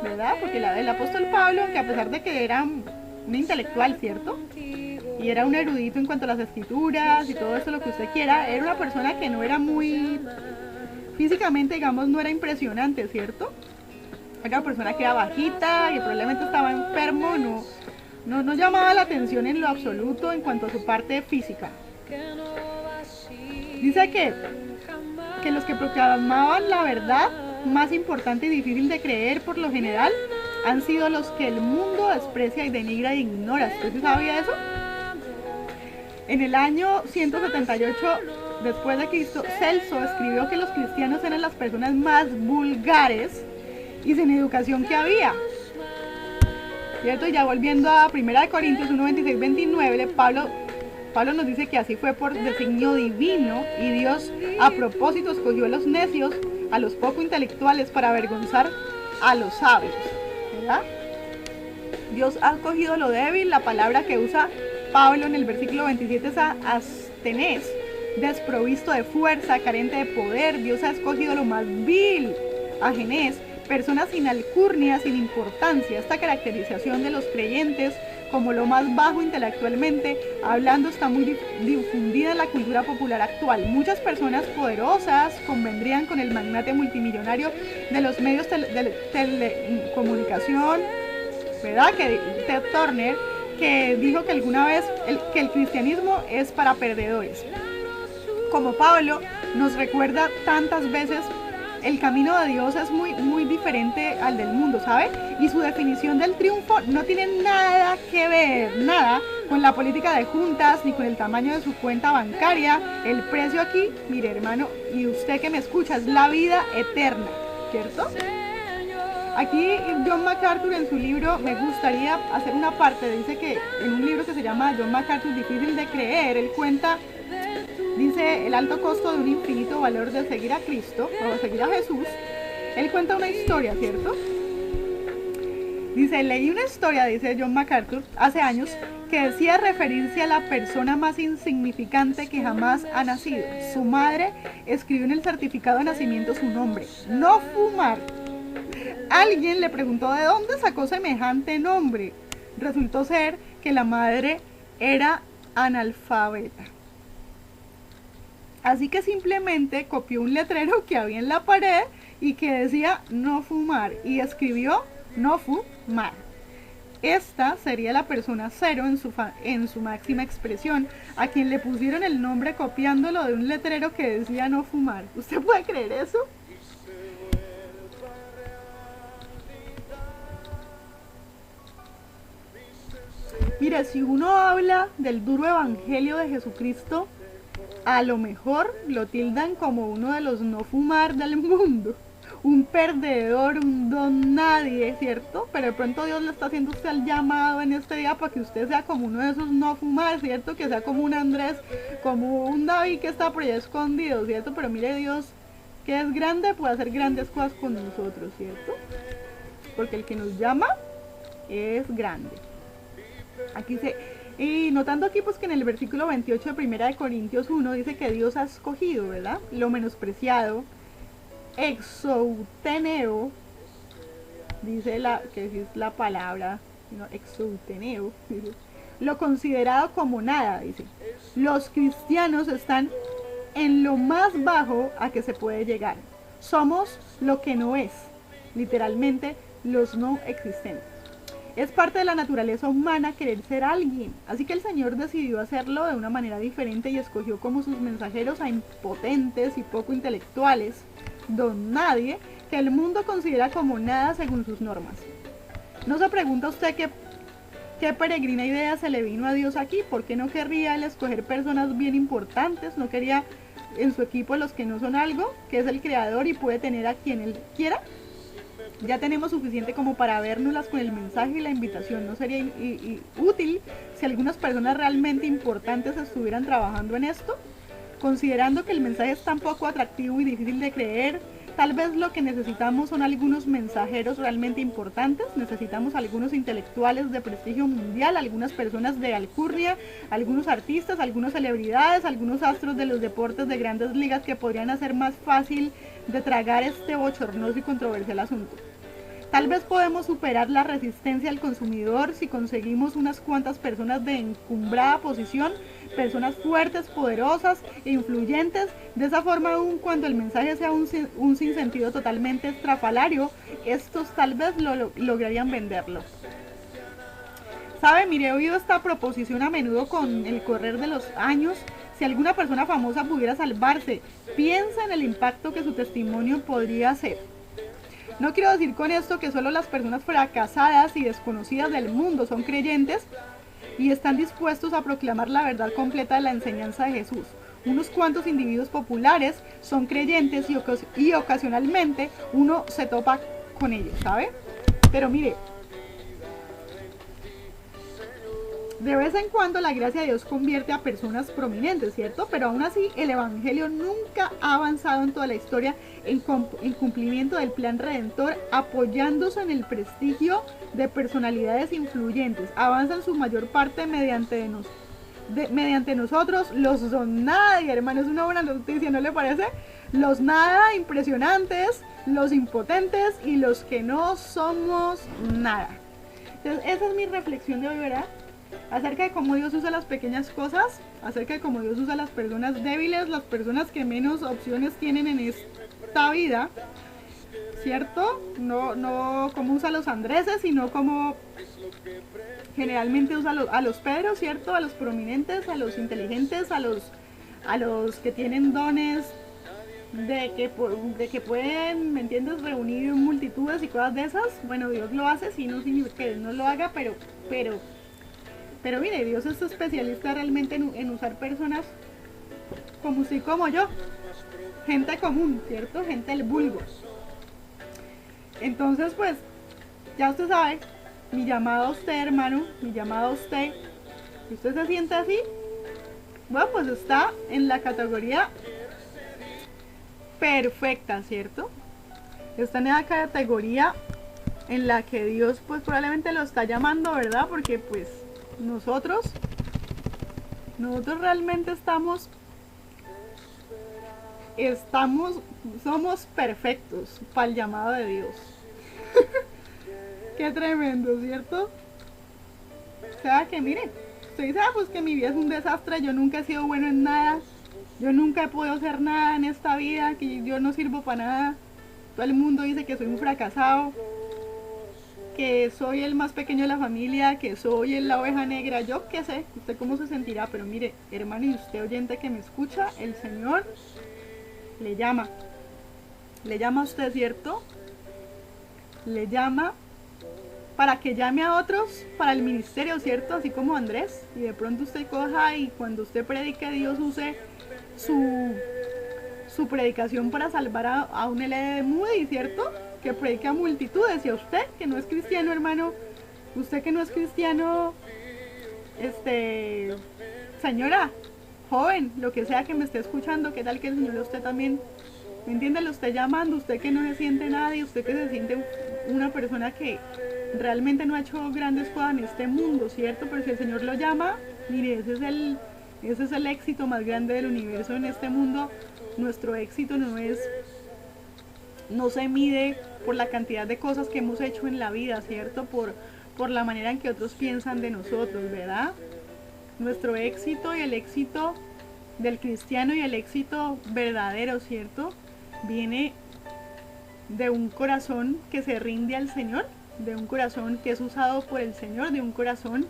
¿verdad? Porque el apóstol Pablo, que a pesar de que era un intelectual, ¿cierto? Y era un erudito en cuanto a las escrituras y todo eso, lo que usted quiera, era una persona que no era muy, físicamente, digamos, no era impresionante, ¿cierto? Era una persona que era bajita, que probablemente estaba enfermo, no llamaba la atención en lo absoluto en cuanto a su parte física. Dice que los que proclamaban la verdad más importante y difícil de creer por lo general han sido los que el mundo desprecia y denigra e ignora. ¿Usted sabía eso? En el año 178 después de Cristo, Celso escribió que los cristianos eran las personas más vulgares y sin educación que había, ¿cierto? Y ya volviendo a 1 Corintios 1, 26, 29, Pablo nos dice que así fue por designio divino, y Dios a propósito escogió a los necios, a los poco intelectuales, para avergonzar a los sabios, ¿verdad? Dios ha escogido lo débil. La palabra que usa Pablo en el versículo 27 es astenés, desprovisto de fuerza, carente de poder. Dios ha escogido lo más vil, a Genés, personas sin alcurnia, sin importancia. Esta caracterización de los creyentes como lo más bajo intelectualmente hablando está muy difundida en la cultura popular actual. Muchas personas poderosas convendrían con el magnate multimillonario de los medios de telecomunicación, ¿verdad? Que Ted Turner, que dijo que alguna vez que el cristianismo es para perdedores. Como Pablo nos recuerda tantas veces, el camino de Dios es muy diferente al del mundo, ¿sabe? Y su definición del triunfo no tiene nada que ver, nada, con la política de juntas, ni con el tamaño de su cuenta bancaria. El precio aquí, mire hermano, y usted que me escucha, es la vida eterna, ¿cierto? Aquí John MacArthur en su libro, me gustaría hacer una parte, dice que en un libro que se llama John MacArthur, Difícil de Creer, él cuenta, dice, el alto costo de un infinito valor de seguir a Cristo, o seguir a Jesús. Él cuenta una historia, ¿cierto? Dice, leí una historia, dice John MacArthur, hace años, que decía referirse a la persona más insignificante que jamás ha nacido. Su madre escribió en el certificado de nacimiento su nombre, no fumar. Alguien le preguntó de dónde sacó semejante nombre. Resultó ser que la madre era analfabeta. Así que simplemente copió un letrero que había en la pared y que decía no fumar y escribió no fumar. Esta sería la persona cero en su máxima expresión, a quien le pusieron el nombre copiándolo de un letrero que decía no fumar. ¿Usted puede creer eso? Mira, si uno habla del duro evangelio de Jesucristo, a lo mejor lo tildan como uno de los no fumar del mundo, un perdedor, un don nadie, ¿cierto? Pero de pronto Dios le está haciendo usted el llamado en este día para que usted sea como uno de esos no fumar, ¿cierto? Que sea como un Andrés, como un David que está por allá escondido, ¿cierto? Pero mire, Dios, que es grande, puede hacer grandes cosas con nosotros, ¿cierto? Porque el que nos llama es grande. Aquí dice, y notando aquí pues que en el versículo 28 de 1 de Corintios 1 dice que Dios ha escogido, ¿verdad? Lo menospreciado, exouteneo, dice que es la palabra, ¿no? Exouteneo, dice, lo considerado como nada, dice. Los cristianos están en lo más bajo a que se puede llegar. Somos lo que no es, literalmente los no existentes. Es parte de la naturaleza humana querer ser alguien, así que el Señor decidió hacerlo de una manera diferente y escogió como sus mensajeros a impotentes y poco intelectuales, don nadie, que el mundo considera como nada según sus normas. ¿No se pregunta usted qué peregrina idea se le vino a Dios aquí? ¿Por qué no querría él escoger personas bien importantes? ¿No quería en su equipo los que no son algo, que es el creador y puede tener a quien él quiera? Ya tenemos suficiente como para vernoslas con el mensaje y la invitación. ¿No sería útil si algunas personas realmente importantes estuvieran trabajando en esto? Considerando que el mensaje es tan poco atractivo y difícil de creer, tal vez lo que necesitamos son algunos mensajeros realmente importantes. Necesitamos algunos intelectuales de prestigio mundial, algunas personas de alcurnia, algunos artistas, algunas celebridades, algunos astros de los deportes de grandes ligas que podrían hacer más fácil de tragar este bochornoso y controversial asunto. Tal vez podemos superar la resistencia al consumidor si conseguimos unas cuantas personas de encumbrada posición, personas fuertes, poderosas e influyentes. De esa forma, aun cuando el mensaje sea un sinsentido totalmente estrafalario, estos tal vez lograrían venderlo. ¿Sabe? Mire, he oído esta proposición a menudo con el correr de los años. Si alguna persona famosa pudiera salvarse, piensa en el impacto que su testimonio podría hacer. No quiero decir con esto que solo las personas fracasadas y desconocidas del mundo son creyentes y están dispuestos a proclamar la verdad completa de la enseñanza de Jesús. Unos cuantos individuos populares son creyentes y ocasionalmente uno se topa con ellos, ¿sabe? Pero mire, de vez en cuando la gracia de Dios convierte a personas prominentes, ¿cierto? Pero aún así el Evangelio nunca ha avanzado en toda la historia en cumplimiento del plan redentor, apoyándose en el prestigio de personalidades influyentes. Avanza en su mayor parte mediante mediante nosotros, los don nadie, hermano, es una buena noticia, ¿no le parece? Los nada impresionantes, los impotentes y los que no somos nada. Entonces, esa es mi reflexión de hoy, ¿verdad? Acerca de cómo Dios usa las pequeñas cosas, acerca de cómo Dios usa las personas débiles, las personas que menos opciones tienen en esta vida, ¿cierto? No como usa a los Andreses, sino como generalmente usa a los Pedros, ¿cierto? A los prominentes, a los inteligentes, a los que tienen dones de que pueden, ¿me entiendes?, reunir multitudes y cosas de esas. Bueno, Dios lo hace, sí, no significa que Dios no lo haga, pero mire, Dios es especialista realmente en usar personas como usted y como yo, gente común, ¿cierto? Gente del vulgo. Entonces, pues, ya usted sabe, mi llamado a usted, hermano, mi llamado a usted, si usted se siente así, bueno, pues está en la categoría perfecta, ¿cierto? Está en la categoría en la que Dios, pues, probablemente lo está llamando, ¿verdad? Porque, pues, nosotros realmente somos perfectos para el llamado de Dios. Qué tremendo, ¿cierto? O sea que mire, usted dice, pues que mi vida es un desastre, yo nunca he sido bueno en nada, yo nunca he podido hacer nada en esta vida, que yo no sirvo para nada, todo el mundo dice que soy un fracasado, que soy el más pequeño de la familia, que soy la oveja negra, yo qué sé, usted cómo se sentirá, pero mire, hermano y usted oyente que me escucha, el Señor le llama a usted, ¿cierto? Le llama para que llame a otros para el ministerio, ¿cierto? Así como Andrés, y de pronto usted coja y cuando usted predique, Dios use su predicación para salvar a un L.D. Moody, ¿cierto? Que predica a multitudes, y a usted que no es cristiano, hermano, usted que no es cristiano, señora, joven, lo que sea que me esté escuchando, ¿qué tal que el Señor a usted también, me entiende? Lo esté llamando, usted que no se siente nadie, usted que se siente una persona que realmente no ha hecho grandes cosas en este mundo, ¿cierto? Pero si el Señor lo llama, mire, ese es el éxito más grande del universo en este mundo. Nuestro éxito no se mide por la cantidad de cosas que hemos hecho en la vida, ¿cierto? Por la manera en que otros piensan de nosotros, ¿verdad? Nuestro éxito y el éxito del cristiano y el éxito verdadero, ¿cierto? Viene de un corazón que se rinde al Señor, de un corazón que es usado por el Señor, de un corazón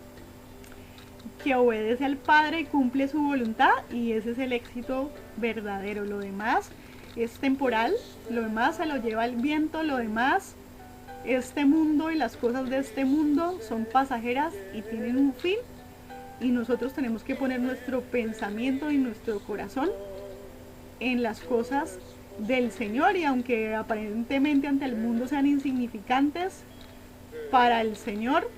que obedece al Padre y cumple su voluntad, y ese es el éxito verdadero. Lo demás es temporal, lo demás se lo lleva el viento, lo demás, este mundo y las cosas de este mundo son pasajeras y tienen un fin, y nosotros tenemos que poner nuestro pensamiento y nuestro corazón en las cosas del Señor, y aunque aparentemente ante el mundo sean insignificantes, para el Señor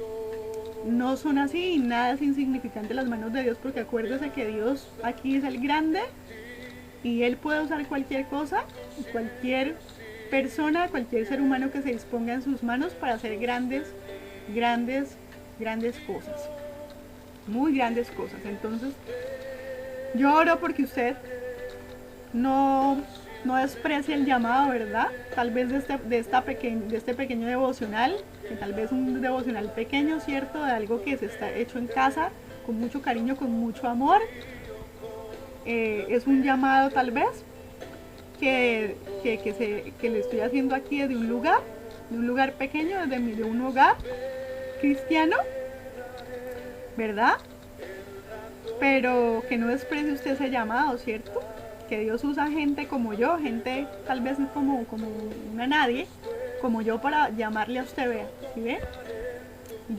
no son así, y nada es insignificante en las manos de Dios, porque acuérdese que Dios aquí es el grande y Él puede usar cualquier cosa, cualquier persona, cualquier ser humano que se disponga en sus manos para hacer grandes cosas, muy grandes cosas. Entonces yo oro porque usted no desprecie el llamado, ¿verdad? Tal vez de este pequeño devocional, que tal vez un devocional pequeño, ¿cierto? De algo que se está hecho en casa, con mucho cariño, con mucho amor. Es un llamado tal vez que le estoy haciendo aquí desde un lugar pequeño, de un hogar cristiano, ¿verdad? Pero que no desprecie usted ese llamado, ¿cierto? Que Dios usa gente como yo, gente tal vez como una nadie, como yo, para llamarle a usted, vea, ¿sí ve?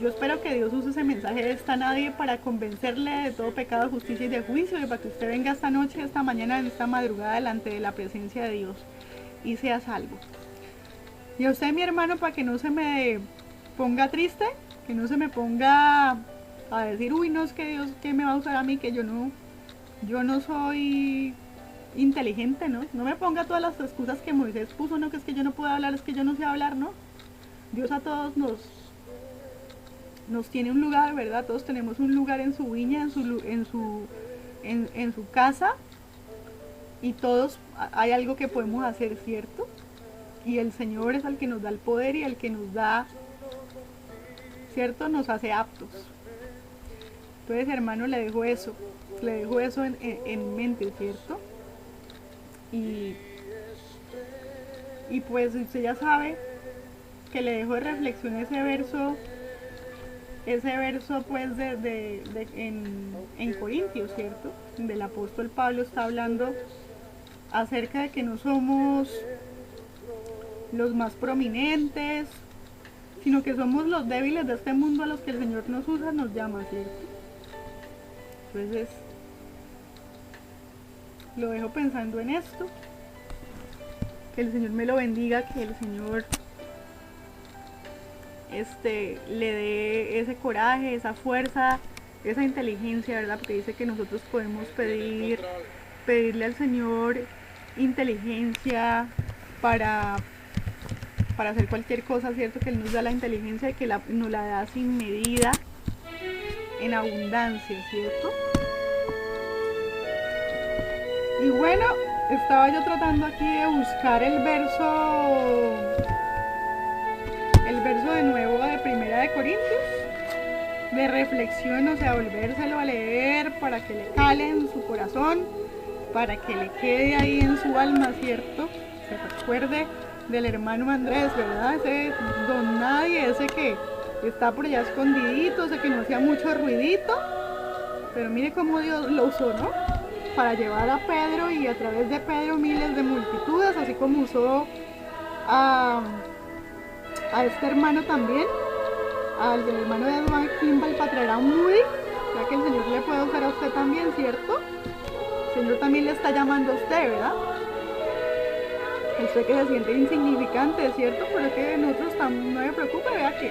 Yo espero que Dios use ese mensaje de esta nadie para convencerle de todo pecado, justicia y de juicio, y para que usted venga esta noche, esta mañana, en esta madrugada, delante de la presencia de Dios y sea salvo. Y a usted, mi hermano, para que no se me ponga triste, que no se me ponga a decir, uy, no, es que Dios, ¿qué me va a usar a mí? Que yo no soy inteligente, ¿no? No me ponga todas las excusas que Moisés puso, no, que es que yo no puedo hablar, es que yo no sé hablar, ¿no? Dios a todos nos tiene un lugar, ¿verdad? Todos tenemos un lugar en su viña, en su casa, y todos hay algo que podemos hacer, ¿cierto? Y el Señor es el que nos da el poder y el que nos da, ¿cierto? Nos hace aptos. Entonces, hermano, le dejo eso en mente, ¿cierto? Y pues usted ya sabe que le dejo de reflexión ese verso pues en Corintios, ¿cierto? Donde el apóstol Pablo está hablando acerca de que no somos los más prominentes, sino que somos los débiles de este mundo a los que el Señor nos usa, nos llama, ¿cierto? Entonces, lo dejo pensando en esto. Que el Señor me lo bendiga, que el Señor le dé ese coraje, esa fuerza, esa inteligencia, ¿verdad? Porque dice que nosotros podemos pedirle al Señor inteligencia para hacer cualquier cosa, ¿cierto? Que Él nos da la inteligencia y que nos la da sin medida, en abundancia, ¿cierto? Y bueno, estaba yo tratando aquí de buscar el verso de nuevo de Primera de Corintios, de reflexión, o sea, volvérselo a leer para que le cale en su corazón, para que le quede ahí en su alma, ¿cierto? Se recuerde del hermano Andrés, ¿verdad? Ese don nadie, ese que está por allá escondidito, ese que no hacía mucho ruidito, pero mire cómo Dios lo usó, ¿no? Para llevar a Pedro y a través de Pedro miles de multitudes, así como usó a este hermano también, al del hermano de Edward Kimball para traer a Moody, ya que el Señor le puede usar a usted también, ¿cierto? El Señor también le está llamando a usted, ¿verdad? Usted que se siente insignificante, ¿cierto? Pero que nosotros no se preocupe, vea que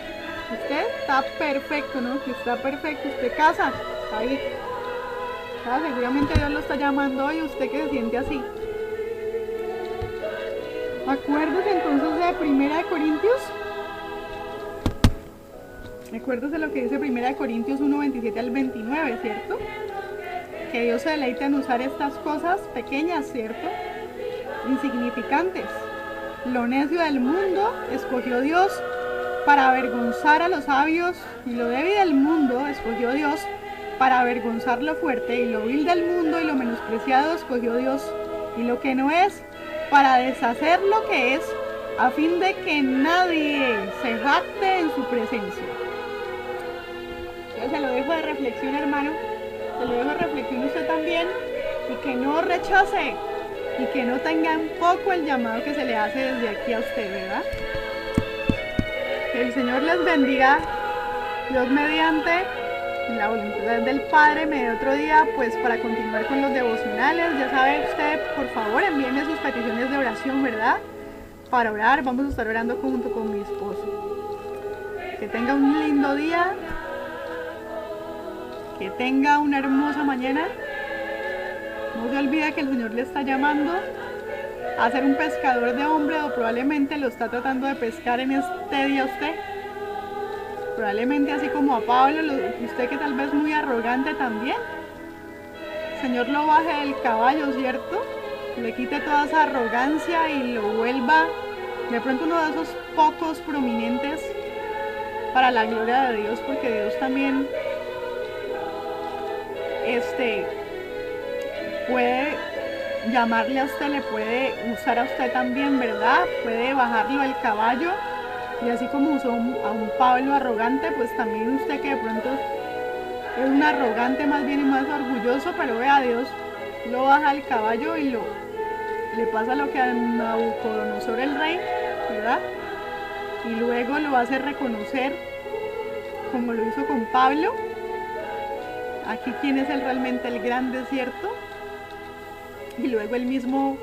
usted está perfecto, ¿no? Que está perfecto, usted casa, ahí. Seguramente Dios lo está llamando hoy, usted que se siente así. Acuérdese entonces de Primera de Corintios. Acuérdese lo que dice Primera de Corintios 1, 27 al 29, ¿cierto? Que Dios se deleita en usar estas cosas pequeñas, ¿cierto? Insignificantes. Lo necio del mundo escogió Dios para avergonzar a los sabios, y lo débil del mundo escogió Dios para avergonzar lo fuerte, y lo vil del mundo y lo menospreciado escogió Dios, y lo que no es, para deshacer lo que es, a fin de que nadie se jacte en su presencia. Yo se lo dejo de reflexión, hermano, se lo dejo de reflexión usted también, y que no rechace, y que no tenga en poco el llamado que se le hace desde aquí a usted, ¿verdad? Que el Señor les bendiga, Dios mediante, la voluntad del Padre me dé otro día, pues para continuar con los devocionales. Ya sabe usted, por favor, envíeme sus peticiones de oración, ¿verdad? Para orar, vamos a estar orando junto con mi esposo. Que tenga un lindo día, que tenga una hermosa mañana. No se olvide que el Señor le está llamando a ser un pescador de hombre, o probablemente lo está tratando de pescar en este día usted. Probablemente así como a Pablo, usted que tal vez es muy arrogante también. El Señor lo baje del caballo, ¿cierto? Le quite toda esa arrogancia y lo vuelva de pronto uno de esos pocos prominentes para la gloria de Dios, porque Dios también puede llamarle a usted, le puede usar a usted también, ¿verdad? Puede bajarlo del caballo. Y así como usó a un Pablo arrogante, pues también usted que de pronto es un arrogante más bien y más orgulloso, pero vea, Dios lo baja al caballo y le pasa lo que a Nabucodonosor el rey, ¿verdad? Y luego lo hace reconocer, como lo hizo con Pablo, aquí quién es realmente el grande, ¿cierto? Y luego el mismo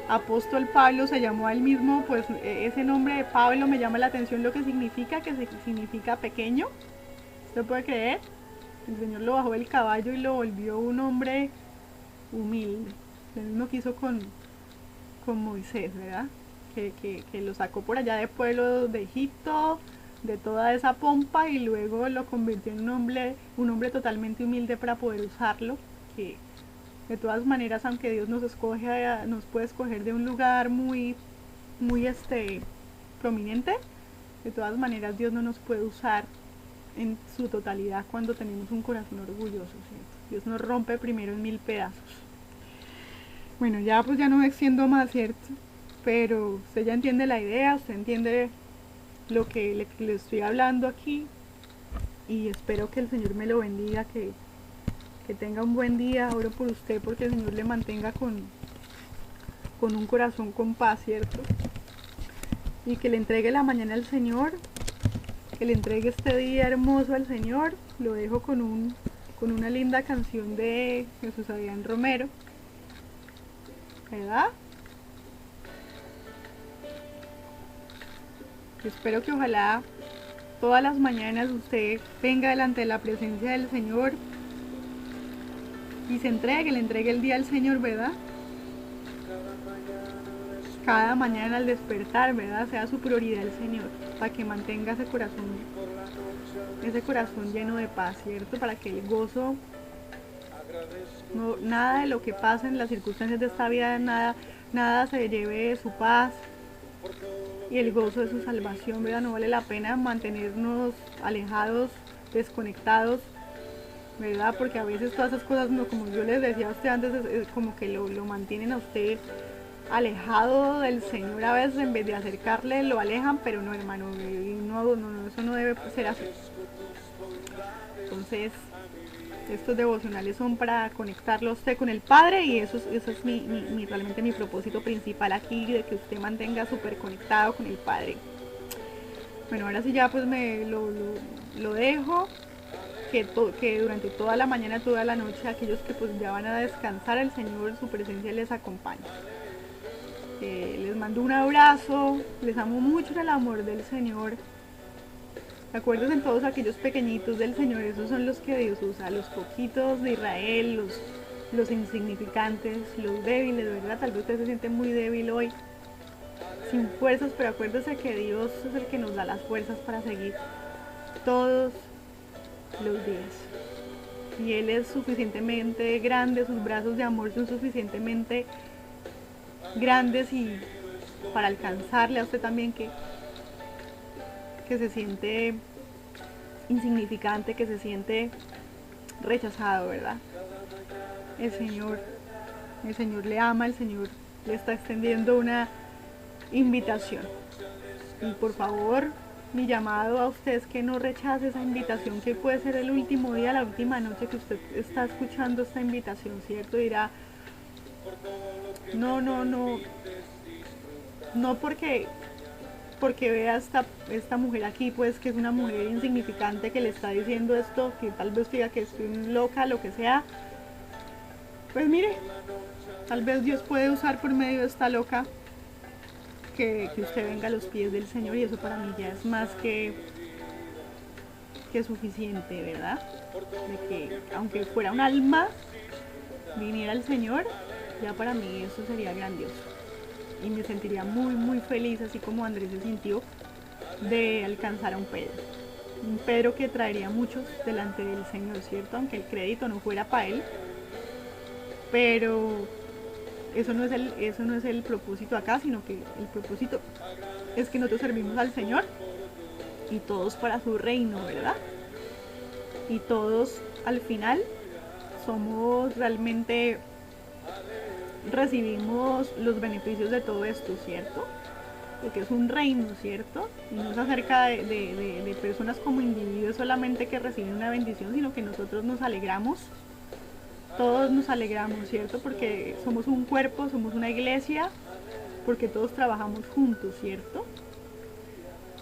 apóstol Pablo se llamó a él mismo, pues ese nombre de Pablo me llama la atención lo que significa pequeño. ¿Usted puede creer? El Señor lo bajó del caballo y lo volvió un hombre humilde. Lo mismo que hizo con Moisés, ¿verdad? Que lo sacó por allá del pueblo de Egipto, de toda esa pompa y luego lo convirtió en un hombre totalmente humilde para poder usarlo, que de todas maneras, aunque Dios nos puede escoger de un lugar muy prominente, de todas maneras Dios no nos puede usar en su totalidad cuando tenemos un corazón orgulloso, ¿cierto? Dios nos rompe primero en 1000 pedazos. Bueno, ya pues ya no me extiendo más, ¿cierto? Pero usted ya entiende la idea, usted entiende lo que le estoy hablando aquí, y espero que el Señor me lo bendiga, que tenga un buen día. Oro por usted porque el Señor le mantenga con un corazón con paz, ¿cierto? Y que le entregue la mañana al Señor, que le entregue este día hermoso al Señor. Lo dejo con una linda canción de Jesús Adrián Romero, ¿verdad? Espero que ojalá todas las mañanas usted venga delante de la presencia del Señor y le entregue el día al Señor, ¿verdad? Cada mañana al despertar, ¿verdad? Sea su prioridad el Señor, para que mantenga ese corazón lleno de paz, ¿cierto? Para que el gozo, nada de lo que pasa en las circunstancias de esta vida, nada se lleve su paz y el gozo de su salvación, ¿verdad? No vale la pena mantenernos alejados, desconectados, ¿verdad? Porque a veces todas esas cosas, como yo les decía a usted antes, es como que lo mantienen a usted alejado del Señor. A veces en vez de acercarle lo alejan, pero no, hermano, no, eso no debe ser así. Entonces estos devocionales son para conectarlo a usted con el Padre, y eso es realmente mi propósito principal aquí, de que usted mantenga súper conectado con el Padre. Bueno, ahora sí ya pues lo dejo, que durante toda la mañana, toda la noche, aquellos que pues ya van a descansar, el Señor, su presencia les acompaña. Les mando un abrazo, les amo mucho en el amor del Señor. Acuérdense en todos aquellos pequeñitos del Señor, esos son los que Dios usa, los poquitos de Israel, los insignificantes, los débiles, ¿verdad? Tal vez usted se siente muy débil hoy, sin fuerzas, pero acuérdese que Dios es el que nos da las fuerzas para seguir todos los días. Y Él es suficientemente grande, sus brazos de amor son suficientemente grandes y para alcanzarle a usted también que se siente insignificante, que se siente rechazado, ¿verdad? El Señor le ama, el Señor le está extendiendo una invitación. Y por favor, mi llamado a usted es que no rechace esa invitación, que puede ser el último día, la última noche que usted está escuchando esta invitación, ¿cierto? Dirá, no porque vea esta mujer aquí, pues que es una mujer insignificante, que le está diciendo esto, que tal vez diga que estoy loca, lo que sea. Pues mire, tal vez Dios puede usar por medio de esta loca que usted venga a los pies del Señor, y eso para mí ya es más que suficiente, ¿verdad? De que aunque fuera un alma viniera al Señor, ya para mí eso sería grandioso. Y me sentiría muy muy feliz, así como Andrés se sintió, de alcanzar a un Pedro que traería muchos delante del Señor, ¿cierto? Aunque el crédito no fuera para él, pero eso no es el propósito acá, sino que el propósito es que nosotros servimos al Señor y todos para su reino, ¿verdad? Y todos al final somos realmente, recibimos los beneficios de todo esto, ¿cierto? Porque es un reino, ¿cierto? Y no es acerca de personas como individuos solamente que reciben una bendición, sino que nosotros nos alegramos, todos nos alegramos, ¿cierto? Porque somos un cuerpo, somos una iglesia, porque todos trabajamos juntos, ¿cierto?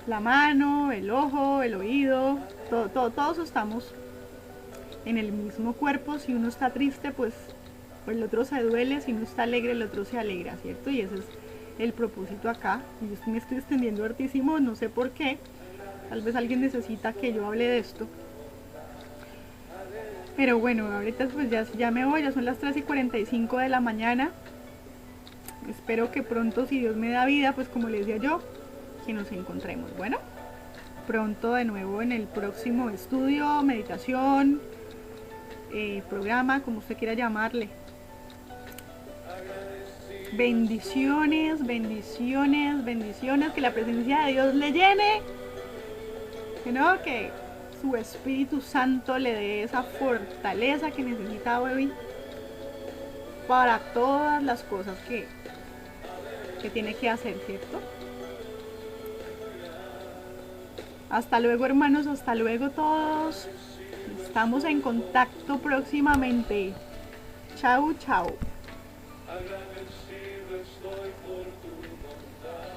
La mano, el ojo, el oído, todos estamos en el mismo cuerpo. Si uno está triste, pues el otro se duele, si uno está alegre, el otro se alegra, ¿cierto? Y ese es el propósito acá. Y yo me estoy extendiendo hartísimo, no sé por qué, tal vez alguien necesita que yo hable de esto. Pero bueno, ahorita pues ya me voy, ya son las 3:45 de la mañana. Espero que pronto, si Dios me da vida, pues como les decía yo, que nos encontremos. Bueno, pronto de nuevo en el próximo estudio, meditación, programa, como usted quiera llamarle. Bendiciones, bendiciones, bendiciones, que la presencia de Dios le llene, que su Espíritu Santo le dé esa fortaleza que necesita hoy para todas las cosas que tiene que hacer, ¿cierto? Hasta luego, hermanos, hasta luego todos. Estamos en contacto próximamente. Chau, chau. Agradecido estoy por tu bondad.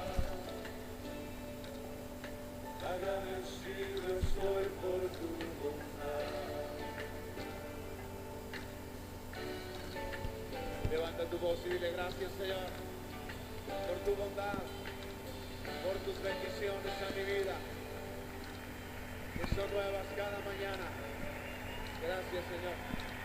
Agradecido estoy por tu bondad. Levanta tu voz y dile gracias, Señor, por tu bondad, por tus bendiciones a mi vida, que son nuevas cada mañana. Gracias, Señor.